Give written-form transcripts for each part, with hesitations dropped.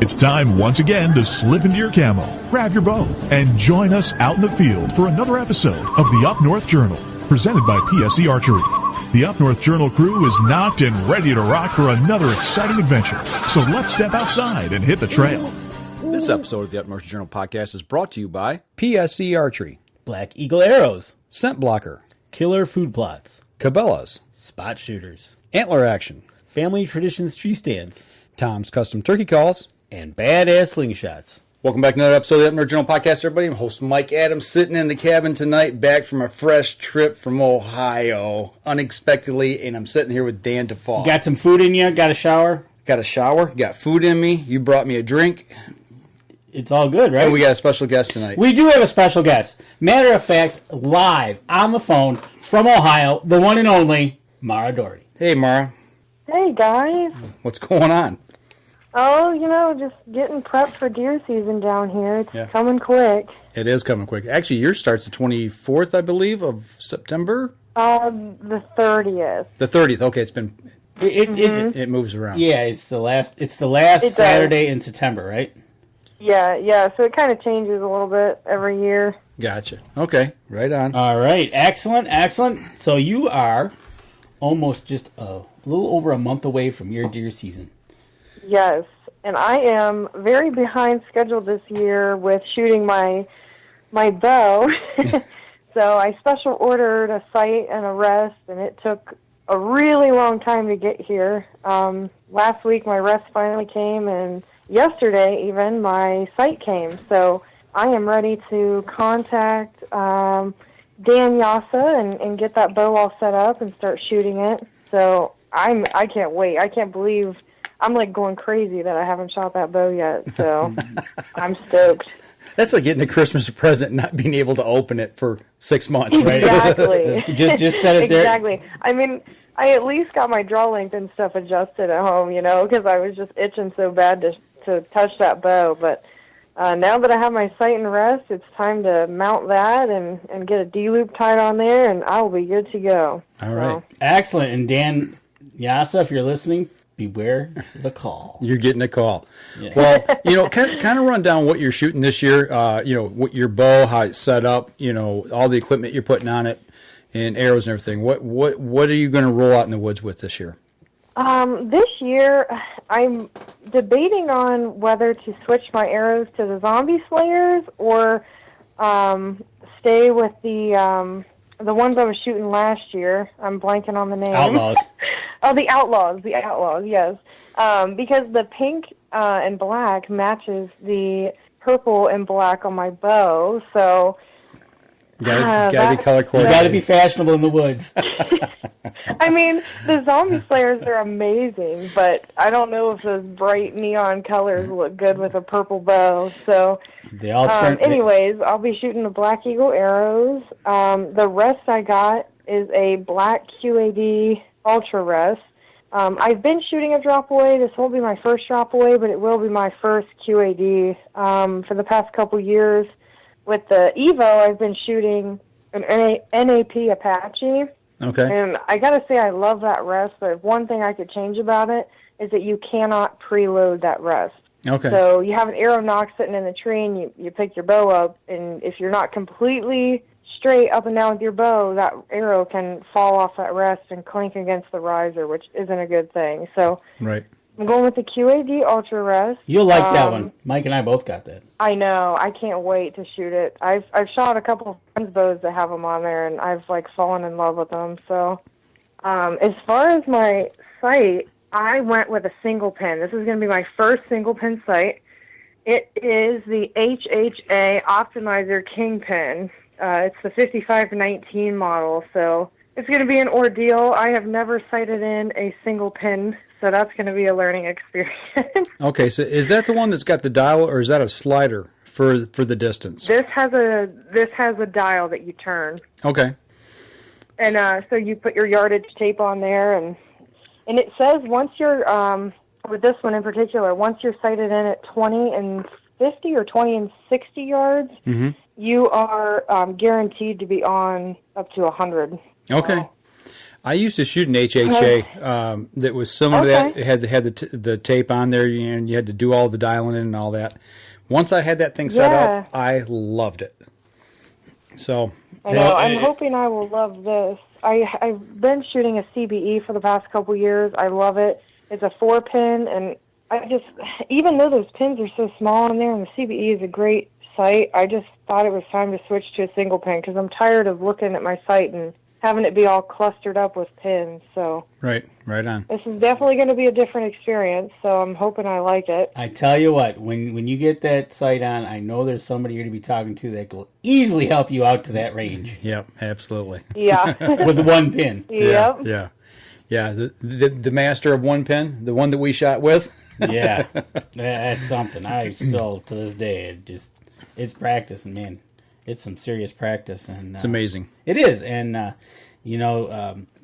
It's time once again to slip into your camo, grab your bow, and join us out in the field for another episode of the Up North Journal, presented by PSE Archery. The Up North Journal crew is knocked and ready to rock for another exciting adventure. So let's step outside and hit the trail. This episode of the Up North Journal podcast is brought to you by PSE Archery, Black Eagle Arrows, Scent Blocker, Killer Food Plots, Cabela's, Spot Shooters, Antler Action, Family Traditions Tree Stands, Tom's Custom Turkey Calls, and Badass Slingshots. Welcome back to another episode of the Up North Journal podcast, everybody. I'm host Mike Adams, sitting in the cabin tonight, back from a fresh trip from Ohio, unexpectedly, and I'm sitting here with Dan DeFault. Got some food in you? Got a shower? Got a shower, got food in me, you brought me a drink. It's all good, right? And we got a special guest tonight. We do have a special guest. Matter of fact, live on the phone from Ohio, the one and only Mara Doherty. Hey, Mara. Hey, guys. What's going on? Oh, just getting prepped for deer season down here. It's coming quick. It is coming quick. Actually, yours starts the 24th, I believe, of September? The 30th. The 30th. Okay, it moves around. Yeah, it's the last Saturday in September, right? Yeah, so it kind of changes a little bit every year. Gotcha. Okay, right on. All right, excellent. So you are almost just a little over a month away from your deer season. Yes, and I am very behind schedule this year with shooting my bow. So I special ordered a sight and a rest, and it took a really long time to get here. Last week my rest finally came, and yesterday even my sight came. So I am ready to contact Dan Yasa and get that bow all set up and start shooting it. So I can't wait. I can't believe I'm like going crazy that I haven't shot that bow yet. So I'm stoked. That's like getting a Christmas present and not being able to open it for 6 months. Exactly. just set it there. Exactly. I mean, I at least got my draw length and stuff adjusted at home, because I was just itching so bad to touch that bow. But now that I have my sight and rest, it's time to mount that and get a D-loop tied on there, and I will be good to go. All right. Excellent. And Dan Yasa, if you're listening, beware the call. You're getting a call. Yeah. Well, kind of run down what you're shooting this year, what your bow, how it's set up, all the equipment you're putting on it, and arrows and everything. What are you going to roll out in the woods with this year? This year, I'm debating on whether to switch my arrows to the zombie slayers or stay with the ones I was shooting last year. I'm blanking on the name. Outlaws. Oh, the Outlaws, yes. Because the pink and black matches the purple and black on my bow, so... Gotta be color coordinated. You gotta be fashionable in the woods. I mean, the zombie slayers are amazing, but I don't know if those bright neon colors look good with a purple bow, so... They all turn... anyways, I'll be shooting the Black Eagle arrows. The rest I got is a Black QAD Ultra rest. I've been shooting a drop away. This won't be my first drop away, but it will be my first QAD. For the past couple years, with the Evo, I've been shooting an NAP Apache. Okay. And I got to say I love that rest, but one thing I could change about it is that you cannot preload that rest. Okay. So you have an arrow nock sitting in the tree, and you pick your bow up, and if you're not completely straight up and down with your bow, that arrow can fall off that rest and clink against the riser, which isn't a good thing. So right. I'm going with the QAD Ultra rest. You'll like that one. Mike and I both got that. I know. I can't wait to shoot it. I've shot a couple of friends' bows that have them on there, and I've fallen in love with them. So as far as my sight, I went with a single pin. This is going to be my first single pin sight. It is the HHA Optimizer Kingpin. It's the 5519 model, so it's going to be an ordeal. I have never sighted in a single pin, so that's going to be a learning experience. Okay, so is that the one that's got the dial, or is that a slider for the distance? This has a dial that you turn. Okay. And so you put your yardage tape on there, and it says once you're with this one in particular, once you're sighted in at 20 and 50 or 20 and 60 yards, you are guaranteed to be on up to 100. Okay. I used to shoot an HHA that was similar to that. It had the tape on there, and you had to do all the dialing in and all that. Once I had that thing set up, I loved it. So I know. I'm hoping I will love this. I've been shooting a CBE for the past couple years. I love it. It's a 4-pin, and even though those pins are so small in there, and the CBE is a great sight, I just thought it was time to switch to a single pin because I'm tired of looking at my sight and having it be all clustered up with pins. So right on. This is definitely going to be a different experience, so I'm hoping I like it. I tell you what, when you get that sight on, I know there's somebody you're going to be talking to that will easily help you out to that range. Yep, absolutely. Yeah. With one pin. Yep. Yeah. The master of one pin, the one that we shot with. Yeah, that's something. I still, to this day, it's practice, and man, it's some serious practice, and it's amazing. It is, and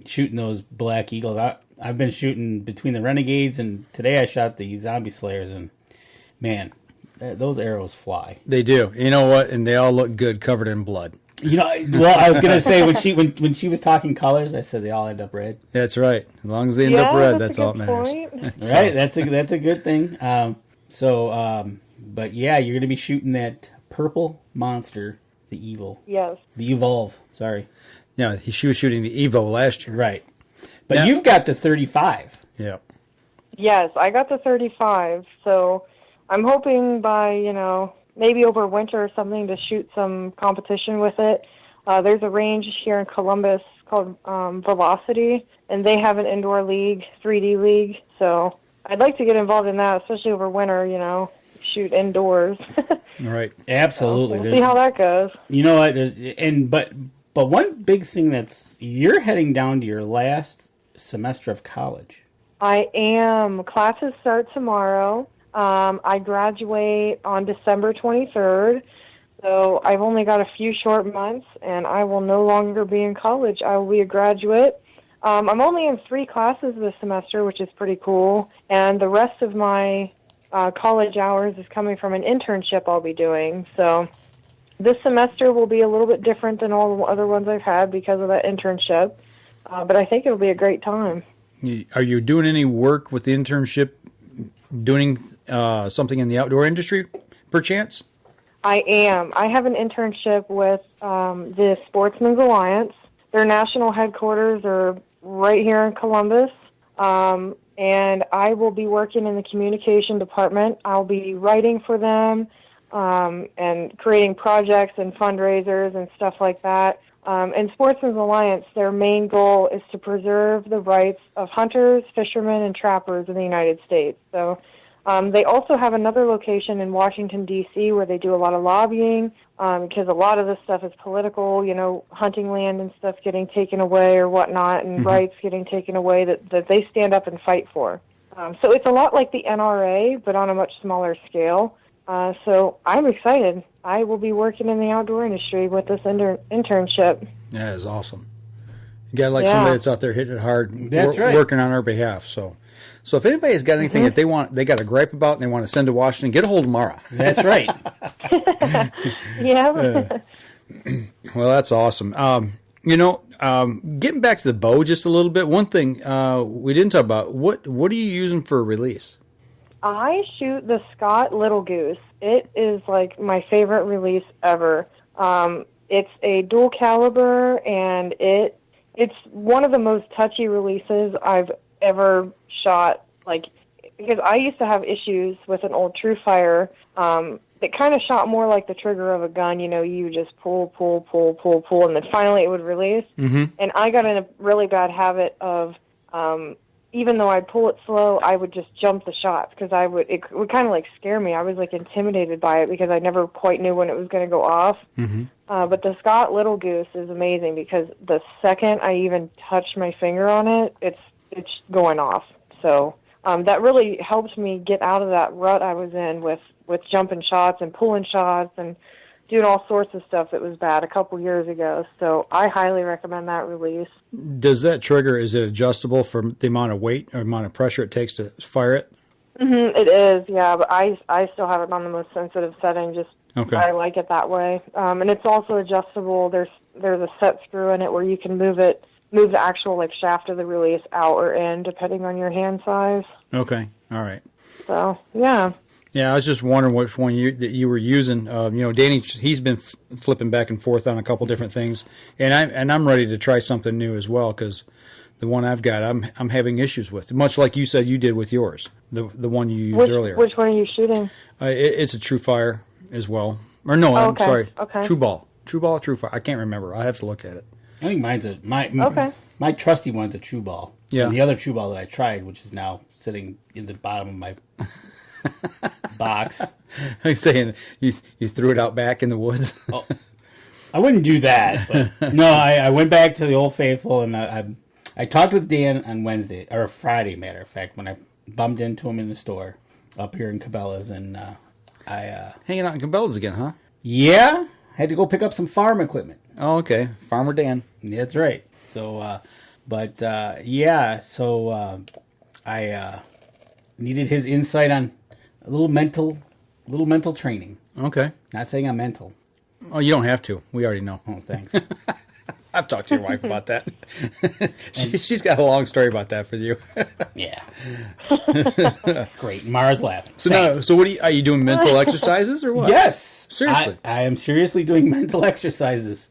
shooting those Black Eagles. I've been shooting between the Renegades, and today I shot the Zombie Slayers, and man, those arrows fly. They do. You know what? And they all look good, covered in blood. Well, I was gonna say when she was talking colors, I said they all end up red. That's right. As long as they end up red, that's all that matters. Right. That's a good thing. But yeah, you're gonna be shooting that purple monster. The Evil. Yes. The Evolve. Sorry. Yeah, she was shooting the Evo last year. Right. But you've got the 35. Yeah. Yes, I got the 35. So I'm hoping by, maybe over winter or something to shoot some competition with it. There's a range here in Columbus called Velocity, and they have an indoor league, 3D league. So I'd like to get involved in that, especially over winter, shoot indoors. Right. Absolutely. So we'll see how that goes. You know what? But one big thing you're heading down to your last semester of college. I am. Classes start tomorrow. I graduate on December 23rd. So I've only got a few short months, and I will no longer be in college. I will be a graduate. I'm only in 3 classes this semester, which is pretty cool. And the rest of my college hours is coming from an internship I'll be doing. So this semester will be a little bit different than all the other ones I've had because of that internship. But I think it'll be a great time. Are you doing any work with the internship, doing something in the outdoor industry, perchance? I am. I have an internship with the Sportsman's Alliance. Their national headquarters are right here in Columbus. And I will be working in the communication department. I'll be writing for them and creating projects and fundraisers and stuff like that. And Sportsman's Alliance, their main goal is to preserve the rights of hunters, fishermen, and trappers in the United States. So they also have another location in Washington, D.C., where they do a lot of lobbying because a lot of this stuff is political, hunting land and stuff getting taken away or whatnot, and rights getting taken away that they stand up and fight for. So it's a lot like the NRA, but on a much smaller scale. So I'm excited. I will be working in the outdoor industry with this internship. That is awesome. You got somebody that's out there hitting it hard, working on our behalf. So if anybody's got anything that they got a gripe about and they want to send to Washington, get a hold of Mara. That's right. Yeah. Well, that's awesome. Getting back to the bow just a little bit, one thing we didn't talk about, what are you using for a release? I shoot the Scott Little Goose. It is like my favorite release ever. It's a dual caliber, and it's one of the most touchy releases I've ever shot. Because I used to have issues with an old TrueFire that kind of shot more like the trigger of a gun. You just pull, and then finally it would release. Mm-hmm. And I got in a really bad habit of even though I'd pull it slow, I would just jump the shots because it would kind of scare me. I was intimidated by it because I never quite knew when it was going to go off. Mm-hmm. But the Scott Little Goose is amazing because the second I even touch my finger on it, it's going off. So that really helped me get out of that rut I was in with jumping shots and pulling shots and doing all sorts of stuff that was bad a couple years ago. So I highly recommend that release. Does that trigger, is it adjustable for the amount of weight or amount of pressure it takes to fire it? Mm-hmm, it is, yeah, but I still have it on the most sensitive setting. I like it that way. And it's also adjustable. There's a set screw in it where you can move it move the actual like shaft of the release out or in, depending on your hand size. Okay, all right. So yeah. Yeah, I was just wondering which one that you were using. Danny, he's been flipping back and forth on a couple different things, and I'm ready to try something new as well, because the one I've got, I'm having issues with, much like you said you did with yours, the one you used earlier. Which one are you shooting? It's a True Fire as well, or no, I'm sorry, True Ball, True Fire. I can't remember. I have to look at it. I think mine's my trusty one's a True Ball. Yeah. And the other True Ball that I tried, which is now sitting in the bottom of my box. I'm saying you threw it out back in the woods. Oh, I wouldn't do that, but no, I went back to the Old Faithful, and I talked with Dan on Wednesday, or Friday, matter of fact, when I bumped into him in the store up here in Cabela's, and hanging out in Cabela's again, huh? Yeah, had to go pick up some farm equipment. Oh, okay, Farmer Dan. That's right. So, I needed his insight on a little mental training. Okay. Not saying I'm mental. Oh, you don't have to. We already know. Oh, thanks. I've talked to your wife about that. She's got a long story about that for you. Yeah. Great. Mara's laughing. So what are you doing mental exercises or what? Yes. Seriously. I am seriously doing mental exercises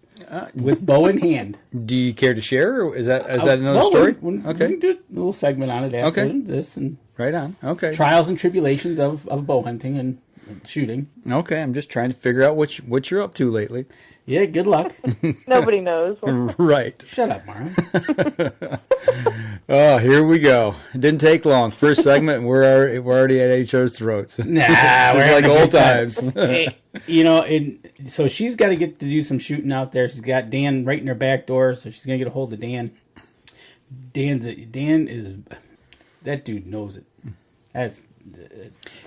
with bow in hand. Do you care to share, or is that another story? We can do a little segment on it after this. And right on. Okay. Trials and tribulations of bow hunting and shooting. Okay, I'm just trying to figure out what you're up to lately. Yeah, good luck. Nobody knows. Right. Shut up, Mara. Oh, here we go. It didn't take long. First segment, and we're already at HO's throats. Nah, just like old times. Hey, so she's got to get to do some shooting out there. She's got Dan right in her back door, so she's gonna get a hold of Dan. That dude knows it. It's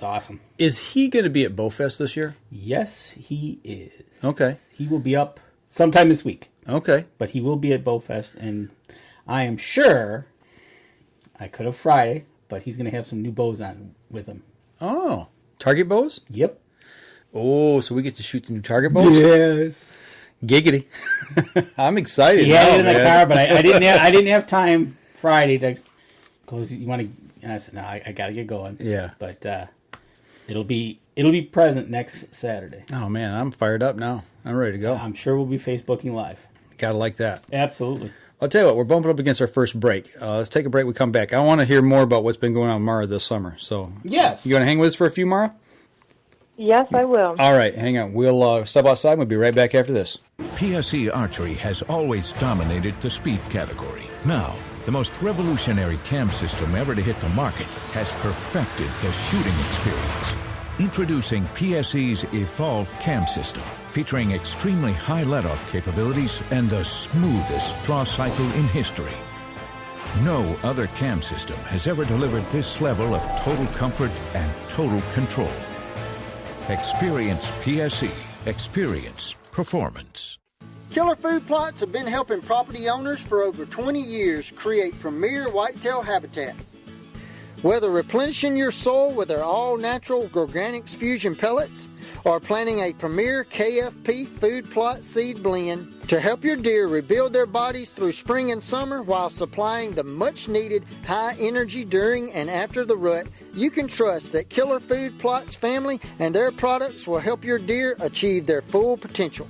awesome. Is he going to be at Bowfest this year? Yes, he is. Okay. He will be up sometime this week. Okay. But he will be at Bowfest, and I am sure I could have Friday, but he's going to have some new bows on with him. Oh, target bows? Yep. Oh, so we get to shoot the new target bows? Yes. Giggity. I'm excited. He had it in the car, but I didn't have time Friday to because you want to. And I said, no, I got to get going. Yeah. But it'll be present next Saturday. Oh man, I'm fired up now. I'm ready to go. I'm sure we'll be Facebooking live. Gotta like that. Absolutely. I'll tell you what, we're bumping up against our first break. Let's take a break. We come back. I want to hear more about what's been going on with Mara this summer. So yes, you going to hang with us for a few, Mara? Yes, I will. All right, hang on. We'll step outside. We'll be right back after this. PSE Archery has always dominated the speed category. Now, the most revolutionary cam system ever to hit the market has perfected the shooting experience. Introducing PSE's Evolve cam system, featuring extremely high let-off capabilities and the smoothest draw cycle in history. No other cam system has ever delivered this level of total comfort and total control. Experience PSE. Experience performance. Killer Food Plots have been helping property owners for over 20 years create premier whitetail habitat. Whether replenishing your soil with their all-natural Organics Fusion pellets or planting a premier KFP food plot seed blend to help your deer rebuild their bodies through spring and summer while supplying the much-needed high energy during and after the rut, you can trust that Killer Food Plots family and their products will help your deer achieve their full potential.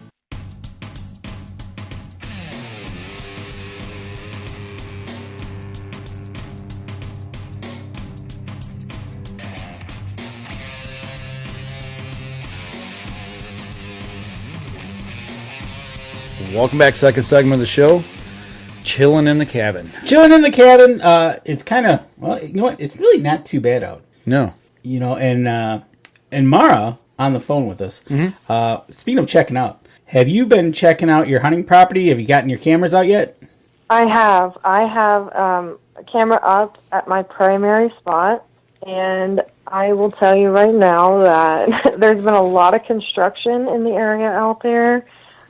Welcome back, second segment of the show. Chilling in the cabin. Chilling in the cabin. It's kind of, well, you know what? It's really not too bad out. No. You know, and Mara on the phone with us. Mm-hmm. Speaking of checking out, have you been checking out your hunting property? Have you gotten your cameras out yet? I have. I have a camera up at my primary spot, and I will tell you right now that there's been a lot of construction in the area out there.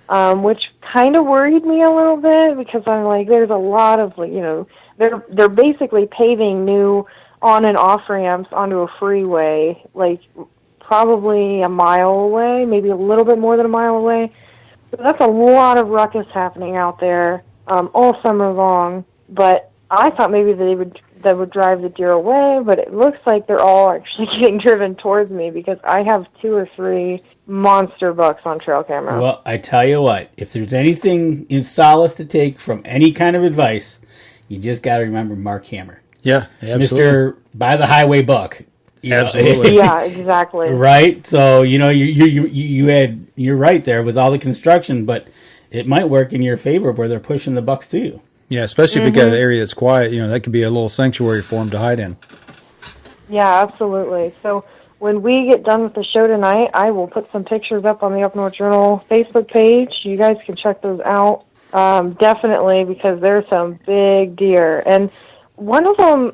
Which kind of worried me a little bit because I'm like, there's a lot of, they're basically paving new on and off ramps onto a freeway, like probably a mile away, maybe a little bit more than a mile away. So that's a lot of ruckus happening out there. all summer long. But I thought maybe that would drive the deer away, but it looks like they're all actually getting driven towards me because I have 2 or 3 monster bucks on trail camera. Well, I tell you what, if there's anything in solace to take from any kind of advice, you just got to remember Mark Hammer. Yeah, absolutely. Mr. By the Highway Buck. Absolutely. Yeah, exactly. Right? So, you're right there with all the construction, but it might work in your favor where they're pushing the bucks to you. Yeah, especially if you got an area that's quiet, that could be a little sanctuary for them to hide in. Yeah, absolutely. So when we get done with the show tonight, I will put some pictures up on the Up North Journal Facebook page. You guys can check those out. Definitely, because there's some big deer. And one of them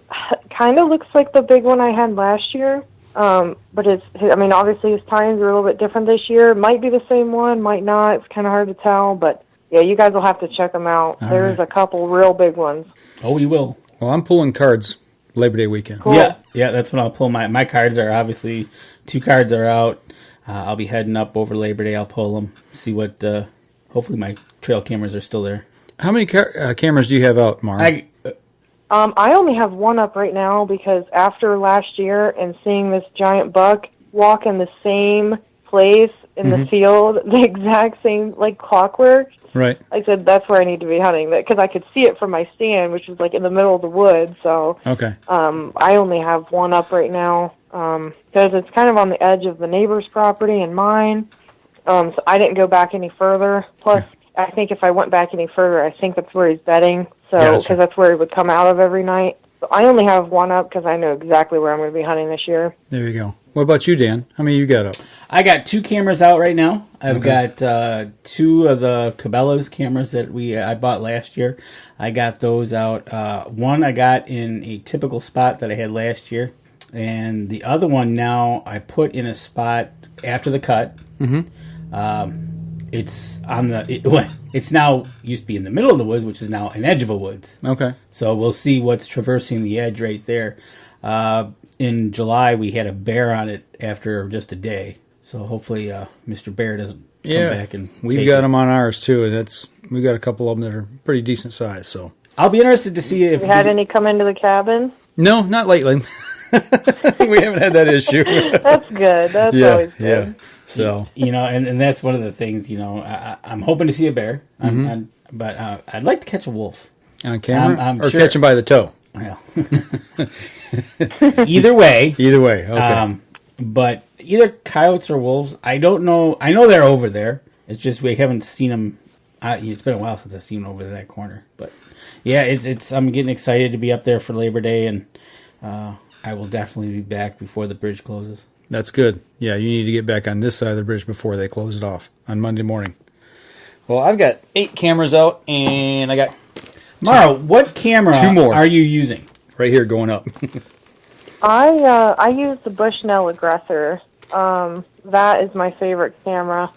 kind of looks like the big one I had last year. But obviously his times are a little bit different this year. It might be the same one, might not. It's kind of hard to tell, but yeah, you guys will have to check them out. There's a couple real big ones. Oh, you will. Well, I'm pulling cards Labor Day weekend. Cool. Yeah, that's when I'll pull my cards are obviously 2 cards are out. I'll be heading up over Labor Day. I'll pull them, see what. Hopefully, my trail cameras are still there. How many cameras do you have out, Mark? I only have 1 up right now because after last year and seeing this giant buck walk in the same place in the field, the exact same like clockwork. Right. I said that's where I need to be hunting because I could see it from my stand, which is like in the middle of the woods. So okay. I only have 1 up right now because it's kind of on the edge of the neighbor's property and mine. So I didn't go back any further. Plus, I think if I went back any further, I think that's where he's bedding. So because that's where he would come out of every night. So I only have 1 up because I know exactly where I'm going to be hunting this year. There you go. What about you, Dan? How many you got up? I got 2 cameras out right now. I've got 2 of the Cabela's cameras that I bought last year. I got those out. One I got in a typical spot that I had last year, and the other one now I put in a spot after the cut. It's on it's now used to be in the middle of the woods, which is now an edge of a woods. Okay. So we'll see what's traversing the edge right there. In July, we had a bear on it after just a day. So hopefully Mr. Bear doesn't come back and we've got them on ours too, and we've got a couple of them that are pretty decent size. So I'll be interested to see if you had any come into the cabin. No, not lately. We haven't had that issue. That's good. That's always good. Yeah. So and that's one of the things. I'm hoping to see a bear, but I'd like to catch a wolf on camera, I'm or sure. catch him by the toe. Well, either way. Okay. But either coyotes or wolves, I don't know. I know they're over there. It's just we haven't seen them. It's been a while since I've seen them over that corner. But yeah, it's. I'm getting excited to be up there for Labor Day, and I will definitely be back before the bridge closes. That's good. Yeah, you need to get back on this side of the bridge before they close it off on Monday morning. Well, I've got 8 cameras out, and I got Mara, what camera 2 more are you using? Right here going up. I use the Bushnell Aggressor. That is my favorite camera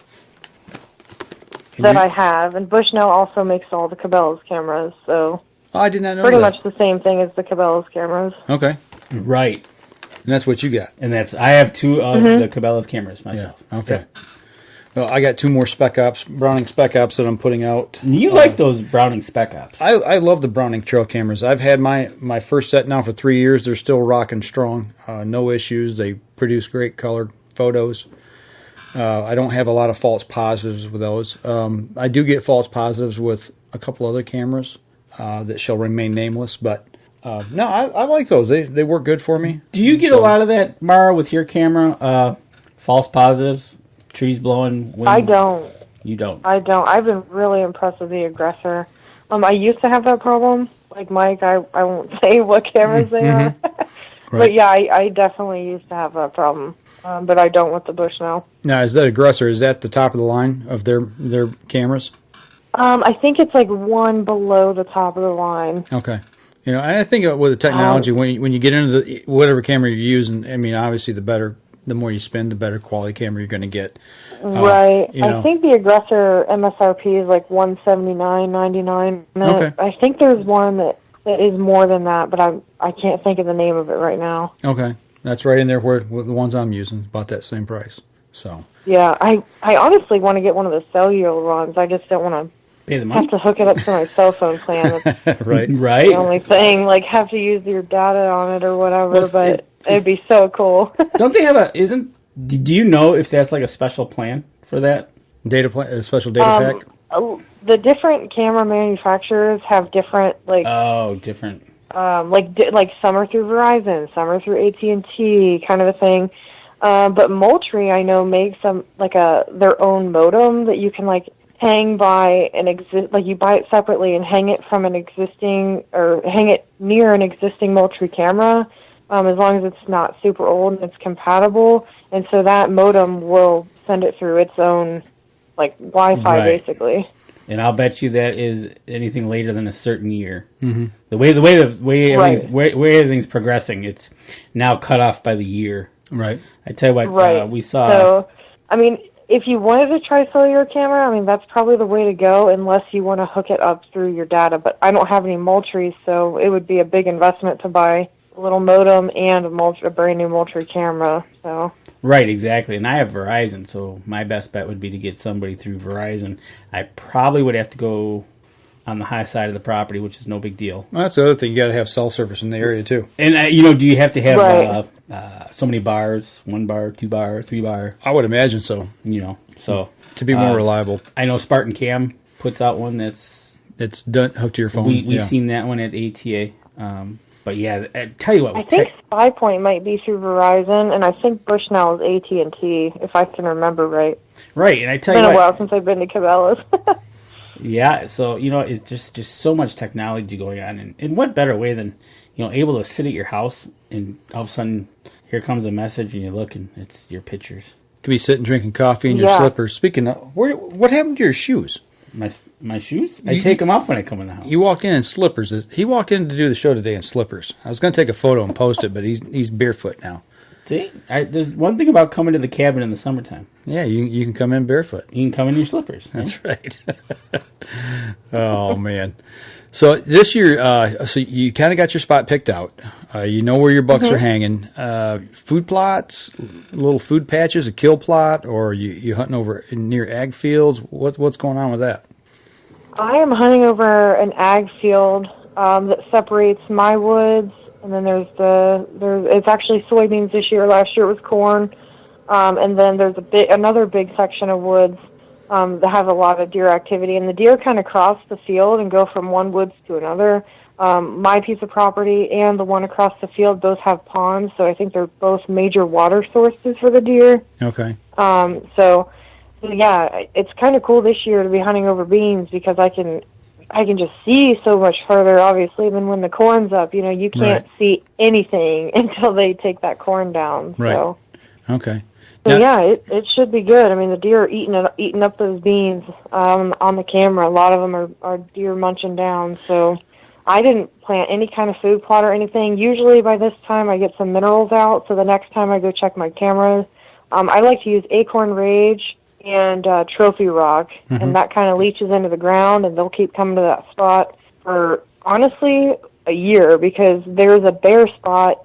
I have. And Bushnell also makes all the Cabela's cameras, so I did not know pretty that. much the same thing as the Cabela's cameras. Okay. Right. And that's what you got. And I have 2 of the Cabela's cameras myself. Yeah. Okay. Well, I got 2 more Spec Ops, Browning Spec Ops that I'm putting out. You like those Browning Spec Ops? I love the Browning trail cameras. I've had my first set now for 3 years. They're still rocking strong. No issues. They produce great colored photos. I don't have a lot of false positives with those. I do get false positives with a couple other cameras that shall remain nameless, but no, I like those. They work good for me. Do you get a lot of that, Mara, with your camera? False positives? Trees blowing? Wind? I don't. You don't? I don't. I've been really impressed with the Aggressor. I used to have that problem. Like Mike, I won't say what cameras they are. Right. But yeah, I definitely used to have that problem. But I don't with the Bushnell. Now, is that Aggressor? Is that the top of the line of their cameras? I think it's like one below the top of the line. Okay. And I think with the technology, when you get into whatever camera you're using, I mean, obviously the more you spend, the better quality camera you're going to get. Right. I think the Aggressor MSRP is like $179.99. Okay. I think there's one that is more than that, but I can't think of the name of it right now. Okay. That's right in there where the ones I'm using, about that same price. So. Yeah, I honestly want to get one of the cellular ones. I just don't want to Pay the money. Have to hook it up to my cell phone plan. That's Right. Right. the only thing. Like, have to use your data on it or whatever. But it'd be so cool. Don't they have do you know if that's like a special plan for that? Data plan, a special data pack? The different camera manufacturers have different, like... Oh, different. Like some are through Verizon, some are through AT&T, kind of a thing. But Moultrie, I know, makes their own modem that you can like hang by you buy it separately and hang it from an existing or hang it near an existing Moultrie camera, as long as it's not super old and it's compatible. And so that modem will send it through its own like Wi-Fi basically. And I'll bet you that is anything later than a certain year. Mm-hmm. The way everything's progressing, it's now cut off by the year. Right. I tell you what, we saw. So, I mean, if you wanted to try cellular camera, I mean, that's probably the way to go, unless you want to hook it up through your data. But I don't have any Moultrie, so it would be a big investment to buy a little modem and a brand new Moultrie camera. So. Right, exactly. And I have Verizon, so my best bet would be to get somebody through Verizon. I probably would have to go on the high side of the property, which is no big deal. Well, that's the other thing. You got to have cell service in the area, too. And, do you have to have so many bars, 1 bar, 2 bar, 3 bar? I would imagine so. So to be more reliable. I know Spartan Cam puts out one that's done hooked to your phone. We've seen that one at ATA. But yeah, I tell you what. I think SpyPoint might be through Verizon, and I think Bushnell is AT&T, if I can remember right. Right, and I tell you what. It's been a while since I've been to Cabela's. Yeah, so, it's just so much technology going on. And what better way than, able to sit at your house and all of a sudden here comes a message and you look and it's your pictures. Could be sitting drinking coffee in your slippers. Speaking of, what happened to your shoes? My shoes? I take them off when I come in the house. You walked in slippers. He walked in to do the show today in slippers. I was going to take a photo and post it, but he's barefoot now. See? There's one thing about coming to the cabin in the summertime. Yeah, you can come in barefoot. You can come in your slippers. That's right. Oh, man. So this year, so you kind of got your spot picked out. You know where your bucks are hanging. Food plots, little food patches, a kill plot, or you hunting over near ag fields? What's going on with that? I am hunting over an ag field that separates my woods, and then it's actually soybeans this year. Last year it was corn, and then there's another big section of woods that have a lot of deer activity, and the deer kind of cross the field and go from one woods to another. My piece of property and the one across the field both have ponds, so I think they're both major water sources for the deer. Okay. So yeah, it's kind of cool this year to be hunting over beans because I can just see so much further, obviously, than when the corn's up. You can't see anything until they take that corn down. Right. So. Okay. So yeah, it should be good. I mean, the deer are eating up those beans on the camera. A lot of them are deer munching down. So I didn't plant any kind of food plot or anything. Usually by this time I get some minerals out, so the next time I go check my camera, I like to use Acorn Rage and Trophy Rock, and that kind of leaches into the ground, and they'll keep coming to that spot for, honestly, a year, because there's a bare spot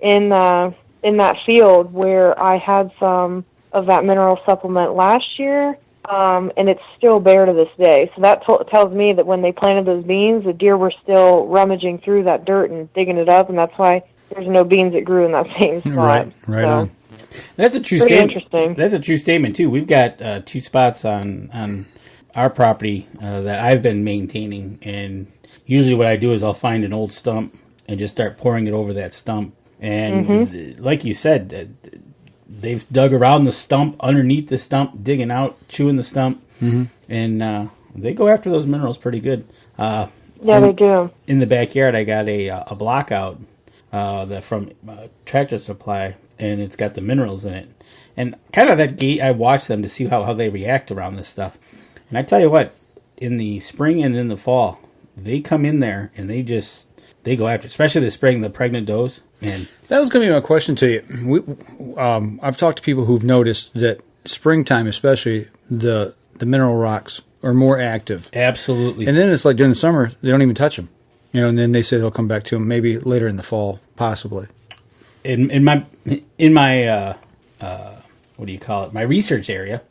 in that field where I had some of that mineral supplement last year, and it's still bare to this day. So that tells me that when they planted those beans, the deer were still rummaging through that dirt and digging it up, and that's why there's no beans that grew in that same spot. Right on. That's a true statement. Interesting. That's a true statement too. We've got 2 spots on our property that I've been maintaining, and usually what I do is I'll find an old stump and just start pouring it over that stump. And like you said, they've dug around the stump, underneath the stump, digging out, chewing the stump, and they go after those minerals pretty good. Yeah, they do. In the backyard, I got a block out from Tractor Supply, and it's got the minerals in it. And kind of that gate, I watch them to see how they react around this stuff. And I tell you what, in the spring and in the fall, they come in there and they go after, especially the spring, the pregnant does. And that was going to be my question to you. I've talked to people who've noticed that springtime, especially, the mineral rocks are more active. Absolutely. And then it's like during the summer, they don't even touch them. And then they say they'll come back to them maybe later in the fall, possibly. In my what do you call it? My research area.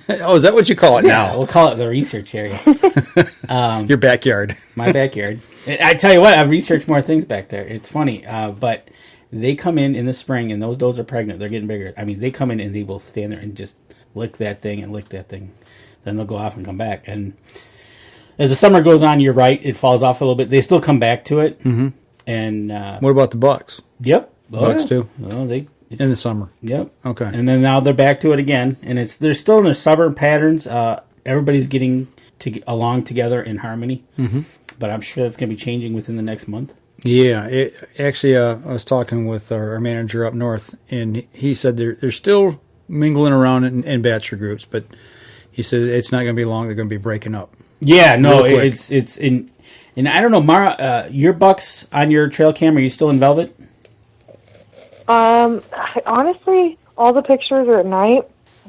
Oh, is that what you call it now? We'll call it the research area. Your backyard. My backyard. I tell you what, I've researched more things back there. It's funny, but they come in the spring, and those does are pregnant. They're getting bigger. I mean, they come in and they will stand there and just lick that thing and lick that thing. Then they'll go off and come back. And as the summer goes on, you're right, it falls off a little bit. They still come back to it. Mm-hmm. And what about the bucks? Yep, Bucks too. Well, in the summer. Yep. Okay. And then now they're back to it again, and they're still in their stubborn patterns. Everybody's getting along together in harmony. Mm-hmm. But I'm sure that's going to be changing within the next month. Yeah. Actually, I was talking with our manager up north, and he said they're still mingling around in bachelor groups, but he said it's not going to be long. They're going to be breaking up. Yeah. No, it's in. And I don't know, Mara, your bucks on your trail cam, are you still in velvet? Honestly, all the pictures are at night.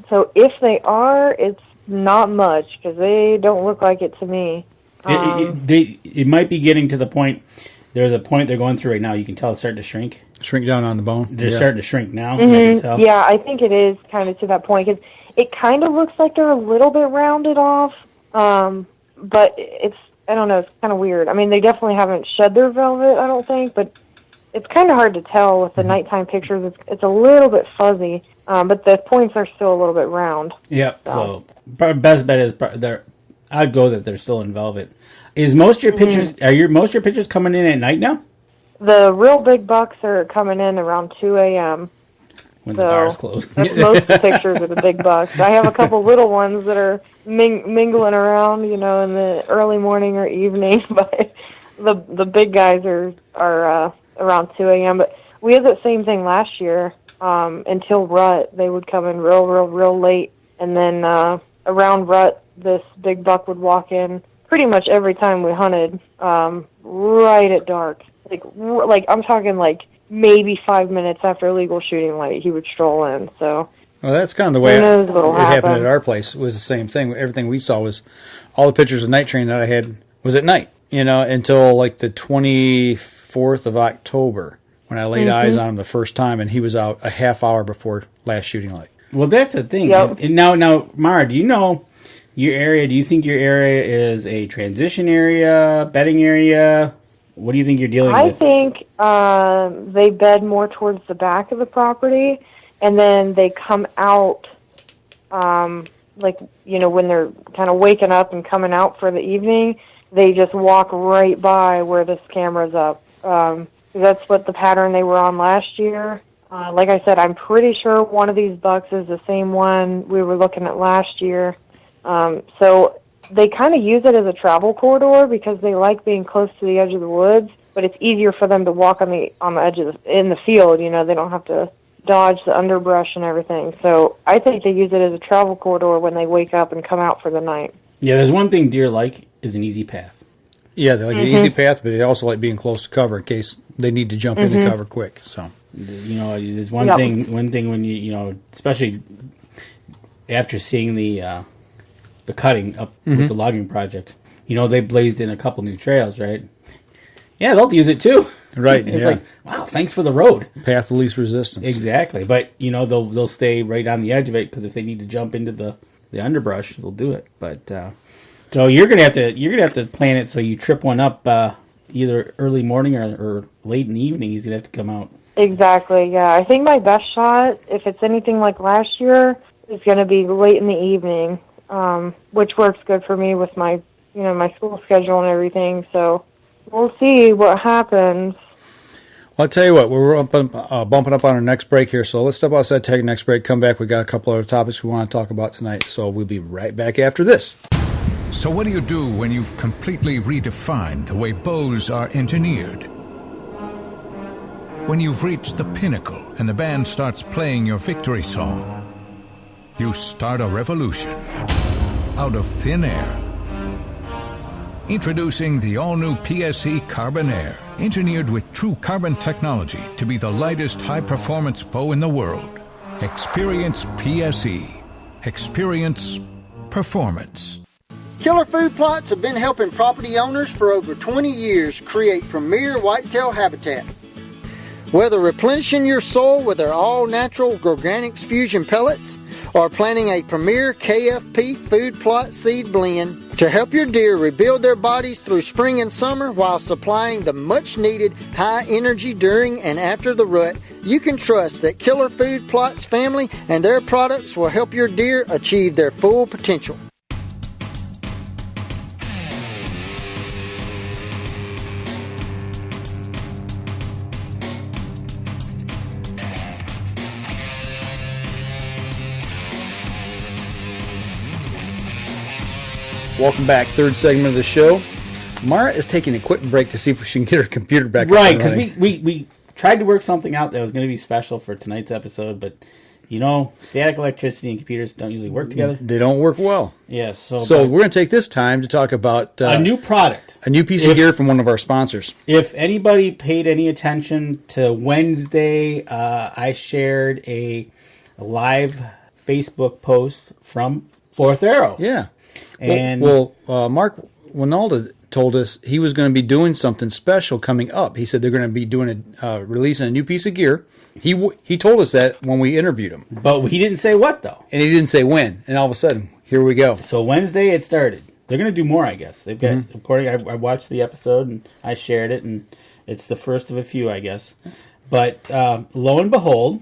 So if they are, it's not much because they don't look like it to me. It might be getting to the point. There's a point they're going through right now. You can tell it's starting to shrink. Shrink down on the bone. They're starting to shrink now. Mm-hmm. I can tell. Yeah, I think it is kind of to that point because it kind of looks like they're a little bit rounded off. But I don't know, it's kind of weird. I mean, they definitely haven't shed their velvet, I don't think, but it's kind of hard to tell with the nighttime pictures. It's a little bit fuzzy, but the points are still a little bit round. Yep. So best bet is I'd go that they're still in velvet. Is most of your pictures most of your pictures coming in at night now? The real big bucks are coming in around 2 a.m. When the bar's closed. That's most of the pictures of the big bucks. I have a couple little ones that are mingling around, in the early morning or evening, but the big guys are around 2 a.m. But we had the same thing last year until rut. They would come in real late, and then around rut, this big buck would walk in pretty much every time we hunted right at dark. Like I'm talking like maybe 5 minutes after legal shooting light, he would stroll in. So. Well, that's kind of the way it happened at our place. It was the same thing. Everything we saw was all the pictures of night train that I had was at night, until like the 24th of October when I laid eyes on him the first time, and he was out a half hour before last shooting light. Well, that's the thing. Yep. And now, Mara, do you know your area? Do you think your area is a transition area, bedding area? What do you think you're dealing with? I think they bed more towards the back of the property, and then they come out, when they're kind of waking up and coming out for the evening, they just walk right by where this camera's up. That's what the pattern they were on last year. Like I said, I'm pretty sure one of these bucks is the same one we were looking at last year. So they kind of use it as a travel corridor because they like being close to the edge of the woods, but it's easier for them to walk on the edge of in the field. They don't have to dodge the underbrush and everything. So I think they use it as a travel corridor when they wake up and come out for the night. Yeah, there's one thing deer like is an easy path. Yeah, they like an easy path, but they also like being close to cover in case they need to jump into cover quick. So there's one thing when you especially after seeing the cutting up with the logging project, they blazed in a couple new trails, right? Yeah, they'll use it too. Right. It's like, wow, thanks for the road. Path of least resistance. Exactly. But, they'll stay right on the edge of it because if they need to jump into the underbrush, they'll do it. But so you're gonna have to plan it so you trip one up either early morning or late in the evening. He's gonna have to come out. Exactly. Yeah, I think my best shot, if it's anything like last year, is going to be late in the evening, which works good for me with my my school schedule and everything. So we'll see what happens. Well, I'll tell you what, we're bumping up on our next break here, so let's step outside, take a next break, come back. We got a couple other topics we want to talk about tonight, so we'll be right back after this. So what do you do when you've completely redefined the way bows are engineered? When you've reached the pinnacle and the band starts playing your victory song, you start a revolution out of thin air. Introducing the all-new PSE Carbon Air, engineered with true carbon technology to be the lightest high-performance bow in the world. Experience PSE. Experience performance. Killer Food Plots have been helping property owners for over 20 years create premier whitetail habitat. Whether replenishing your soil with their all-natural Organics Fusion pellets or planting a premier KFP food plot seed blend to help your deer rebuild their bodies through spring and summer while supplying the much-needed high energy during and after the rut, you can trust that Killer Food Plots family and their products will help your deer achieve their full potential. Welcome back. Third segment of the show. Mara is taking a quick break to see if she can get her computer back up. Right, because we tried to work something out that was going to be special for tonight's episode, but static electricity and computers don't usually work together. They don't work well. Yes. So we're going to take this time to talk about a new product. A new piece of gear from one of our sponsors. If anybody paid any attention to Wednesday, I shared a live Facebook post from Fourth Arrow. Yeah. And Mark Winalda told us he was going to be doing something special coming up. He said they're going to be doing releasing a new piece of gear. He told us that when we interviewed him, but he didn't say what though, and he didn't say when. And all of a sudden, here we go. So Wednesday it started. They're going to do more, I guess. They've got I watched the episode and I shared it, and it's the first of a few, I guess. But lo and behold,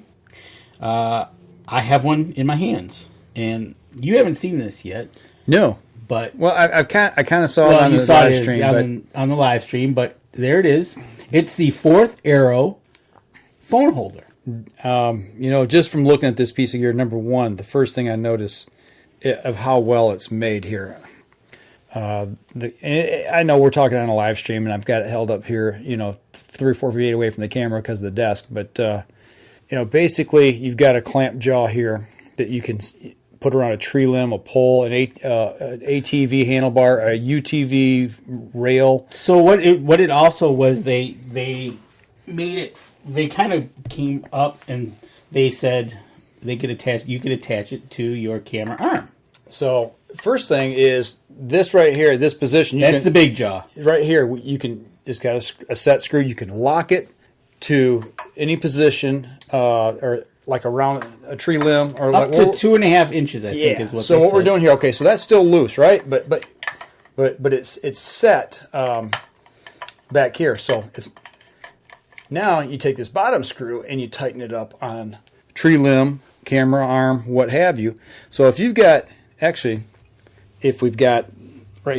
I have one in my hands, and you haven't seen this yet. No. But I kind of saw it on the live stream, on the live stream, but there it is. It's the Fourth Arrow phone holder. Just from looking at this piece of gear, number one, the first thing I notice of how well it's made here. I know we're talking on a live stream, and I've got it held up here, 3 or 4 feet away from the camera because of the desk. But basically, you've got a clamp jaw here that you can put around a tree limb, a pole, an ATV handlebar, a UTV rail. So what it also was, they made it. They kind of came up and they said you could attach it to your camera arm. So first thing is this right here, this position. That's the big jaw. Right here, it's got a set screw. You can lock it to any position or like around a tree limb, or up to 2.5 inches, I think is what. So what we're doing here, okay, so that's still loose, right? But it's set back here. So it's now you take this bottom screw and you tighten it up on tree limb, camera arm, what have you. So if we've got right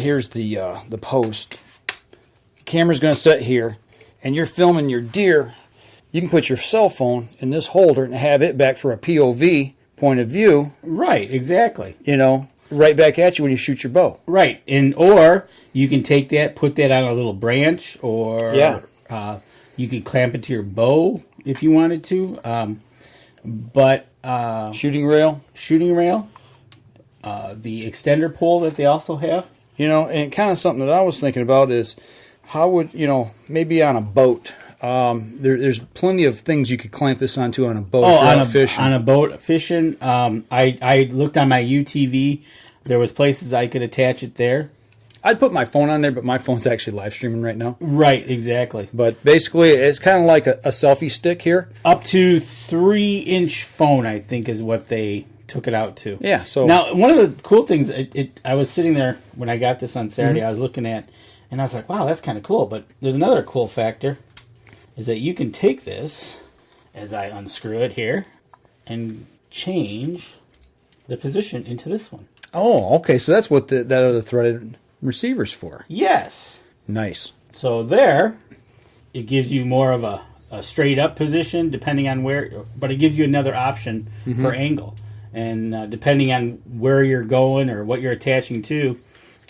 here's the post, the camera's going to set here, and you're filming your deer. You can put your cell phone in this holder and have it back for a POV point of view. Right, exactly. Right back at you when you shoot your bow. Right, or you can take that, put that on a little branch, or you could clamp it to your bow if you wanted to. Shooting rail. The extender pole that they also have. And kind of something that I was thinking about is how would, maybe on a boat. There's plenty of things you could clamp this onto on a boat. Fishing. On a boat fishing. I looked on my UTV. There was places I could attach it there. I'd put my phone on there, but my phone's actually live streaming right now. Right, exactly. But basically, it's kind of like a selfie stick here. Up to 3-inch phone, I think, is what they took it out to. Yeah. So now, one of the cool things, I was sitting there when I got this on Saturday. I was looking at, and I was like, "Wow, that's kind of cool." But there's another cool factor. Is that you can take this, as I unscrew it here, and change the position into this one. Oh, okay. So that's what that other threaded receiver's for. Yes. Nice. So there, it gives you more of a straight up position, depending on where, but it gives you another option for angle. And depending on where you're going or what you're attaching to,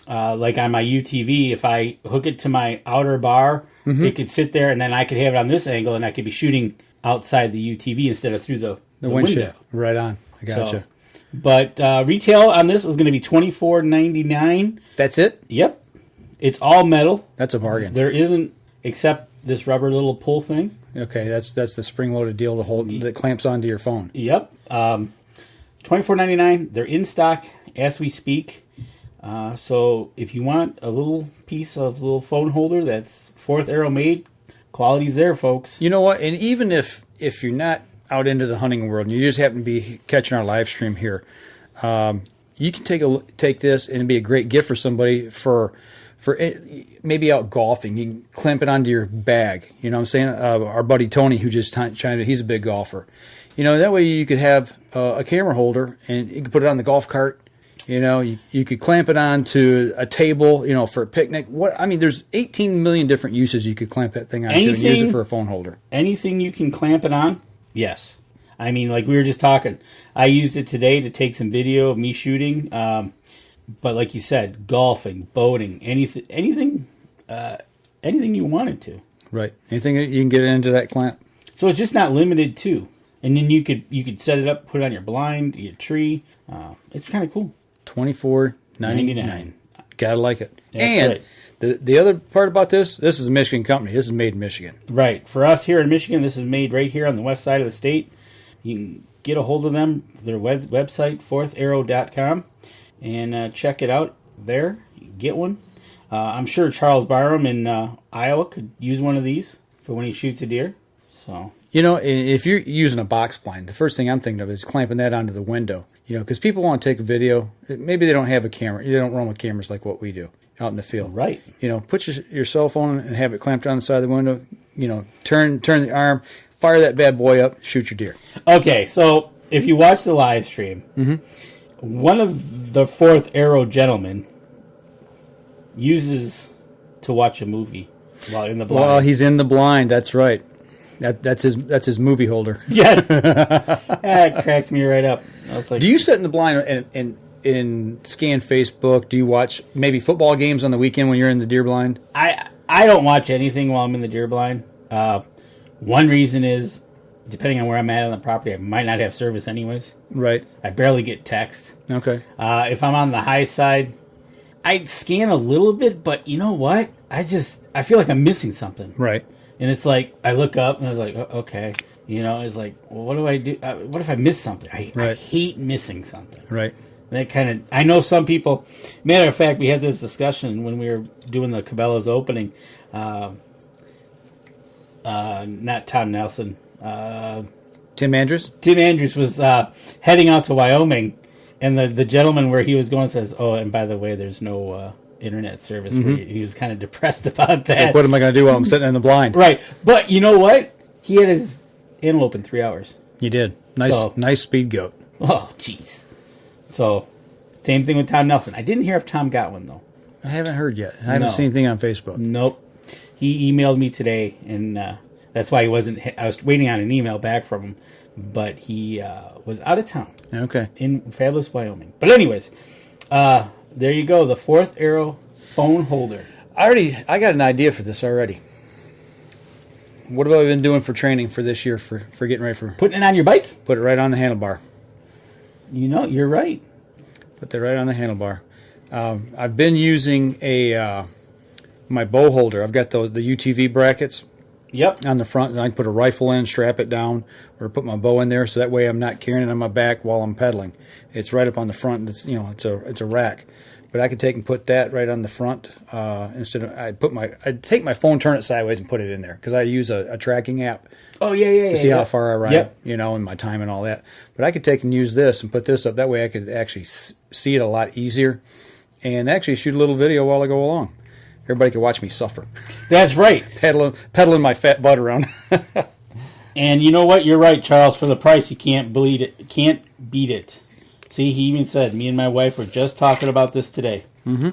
like on my UTV, if I hook it to my outer bar, it could sit there, and then I could have it on this angle, and I could be shooting outside the UTV instead of through the window. Right on. I gotcha. So, but retail on this is going to be $24.99. That's it? Yep. It's all metal. That's a bargain. There isn't, except this rubber little pull thing. Okay, that's the spring-loaded deal to hold that clamps onto your phone. Yep. $24.99. They're in stock as we speak. So if you want a little piece of little phone holder that's Fourth Arrow made Quality's there, folks. You know what? And even if you're not out into the hunting world and you just happen to be catching our live stream here, you can take this and it'd be a great gift for somebody for maybe out golfing. You can clamp it onto your bag. You know what I'm saying? Our buddy Tony, who just chimed in, he's a big golfer. You know, that way you could have a camera holder and you could put it on the golf cart. You know, you could clamp it onto a table, you know, for a picnic. There's 18 million different uses you could clamp that thing onto and use it for a phone holder. Anything you can clamp it on, yes. I mean, like we were just talking, I used it today to take some video of me shooting. But like you said, golfing, boating, anything you wanted to. Right. Anything you can get into that clamp. So it's just not limited to. And then you could set it up, put it on your blind, your tree. It's kind of cool. $24.99. Gotta like it. That's and right. the other part about this is a Michigan company. This is made in Michigan. Right. For us here in Michigan, this is made right here on the west side of the state. You can get a hold of them, their website, fourtharrow.com, and check it out there. Get one. I'm sure Charles Barham in Iowa could use one of these for when he shoots a deer. So, you know, if you're using a box blind, the first thing I'm thinking of is clamping that onto the window. You know, because people want to take a video. Maybe they don't have a camera. They don't run with cameras like what we do out in the field. Right. You know, put your cell phone and have it clamped on the side of the window. You know, turn the arm, fire that bad boy up, shoot your deer. Okay, so if you watch the live stream, one of the Fourth Arrow gentlemen uses to watch a movie while in the blind. While he's in the blind, that's right. That's his movie holder. Yes. That cracked me right up. I was like, do you sit in the blind and scan Facebook? Do you watch maybe football games on the weekend when you're in the deer blind? I don't watch anything while I'm in the deer blind. One reason is, depending on where I'm at on the property, I might not have service anyways. Right. I barely get text. Okay. If I'm on the high side, I scan a little bit, but you know what? I feel like I'm missing something. Right. And it's like, I look up and I was like, oh, okay. You know, it's like, well, what do I do? What if I miss something? I hate missing something. Right. That kind of, I know some people, matter of fact, we had this discussion when we were doing the Cabela's opening. Not Tom Nelson. Tim Andrews? Tim Andrews was heading out to Wyoming, and the gentleman where he was going says, oh, and by the way, there's no internet service. He was kind of depressed about that. It's like, what am I going to do while I'm sitting in the blind? Right. But you know what? He had his antelope in 3 hours. You did. Nice speed goat. Oh, jeez. So, same thing with Tom Nelson. I didn't hear if Tom got one, though. I haven't heard yet. I haven't seen anything on Facebook. Nope. He emailed me today, and that's why he wasn't. I was waiting on an email back from him, but he was out of town. Okay. In fabulous Wyoming. But anyways, there you go. The Fourth Arrow phone holder. I got an idea for this already. What have I been doing for training for this year for getting ready for... Putting it on your bike? Put it right on the handlebar. You know, you're right. Put that right on the handlebar. I've been using my bow holder. I've got the UTV brackets. Yep. On the front, and I can put a rifle in, strap it down, or put my bow in there, so that way I'm not carrying it on my back while I'm pedaling. It's right up on the front. And it's a rack, but I could take and put that right on the front instead of I'd take my phone, turn it sideways, and put it in there because I use a tracking app. Oh yeah. To see how far I ride, and my time and all that. But I could take and use this and put this up. That way I could actually see it a lot easier, and actually shoot a little video while I go along. Everybody can watch me suffer. That's right. Pedaling my fat butt around. And you know what? You're right, Charles. For the price, you can't beat it. See, he even said, me and my wife were just talking about this today. Mm-hmm.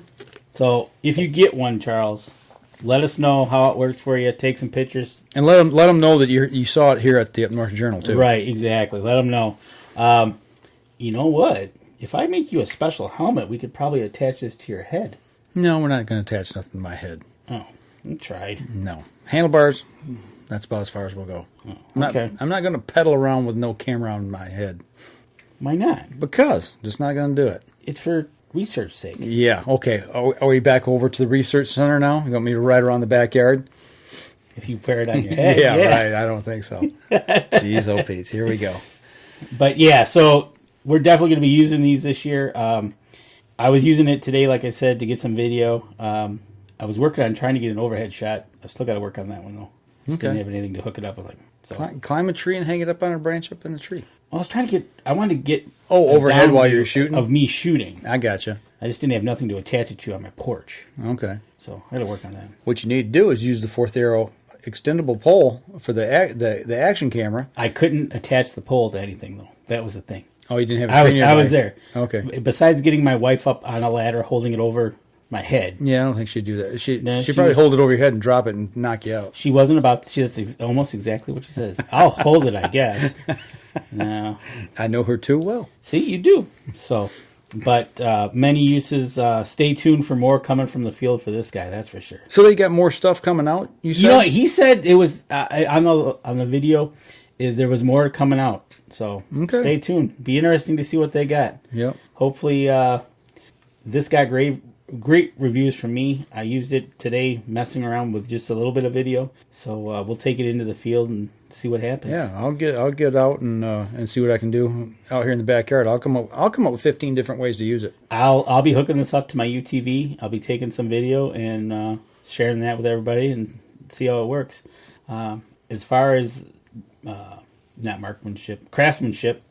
So if you get one, Charles, let us know how it works for you. Take some pictures. And let them know that you saw it here at the Up North Journal, too. Right, exactly. Let them know. You know what? If I make you a special helmet, we could probably attach this to your head. No, we're not going to attach nothing to my head. Oh, you tried. No. Handlebars, that's about as far as we'll go. Oh, okay. I'm not going to pedal around with no camera on my head. Why not? Because just not going to do it. It's for research sake. Yeah, okay. Are we back over to the research center now? You want me to ride around the backyard? If you wear it on your head. Yeah, right. I don't think so. Jeez, oh, Pete. Here we go. But yeah, so we're definitely going to be using these this year. I was using it today, like I said, to get some video. I was working on trying to get an overhead shot. I still got to work on that one, though. Just didn't have anything to hook it up with. Climb a tree and hang it up on a branch up in the tree. I was trying to I wanted to get overhead while you're shooting? Of me shooting. I gotcha. I just didn't have nothing to attach it to on my porch. Okay. So I got to work on that. What you need to do is use the 4th Arrow extendable pole for the action camera. I couldn't attach the pole to anything, though. That was the thing. Oh, you didn't have a tree I was there. Okay. Besides getting my wife up on a ladder, holding it over my head. Yeah, I don't think she'd do that. She'd probably hold it over your head and drop it and knock you out. She wasn't about to. That's almost exactly what she says. I'll hold it, I guess. No. I know her too well. See, you do. So, but many uses. Stay tuned for more coming from the field for this guy, that's for sure. So they got more stuff coming out, you said? You know, he said it was, on the video, there was more coming out. So, Stay tuned. Be interesting to see what they got. Yep. Hopefully, this got great reviews from me. I used it today messing around with just a little bit of video. So we'll take it into the field and see what happens. Yeah, I'll get out and see what I can do out here in the backyard. I'll come up with 15 different ways to use it. I'll be hooking this up to my UTV. I'll be taking some video and sharing that with everybody and see how it works. As far as not marksmanship, craftsmanship,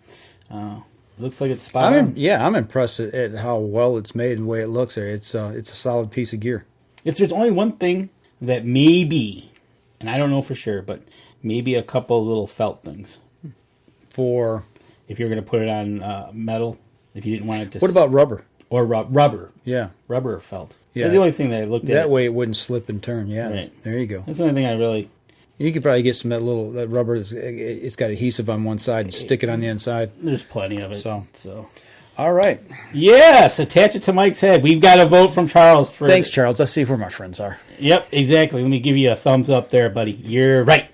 looks like it's spot on. I'm impressed at how well it's made and the way it looks there. It's a solid piece of gear. If there's only one thing that maybe, and I don't know for sure, but maybe a couple little felt things. For? If you're going to put it on metal, if you didn't want it to... What about rubber? Or rubber. Yeah. Rubber or felt. Yeah. That's the only thing that I looked at. That way it wouldn't slip and turn, yeah. Right. There you go. That's the only thing I really... You could probably get some that rubber. It's got adhesive on one side and stick it on the inside. There's plenty of it. So. All right. Yes, attach it to Mike's head. We've got a vote from Charles. Thanks, Charles. Let's see where my friends are. Yep, exactly. Let me give you a thumbs up there, buddy. You're right.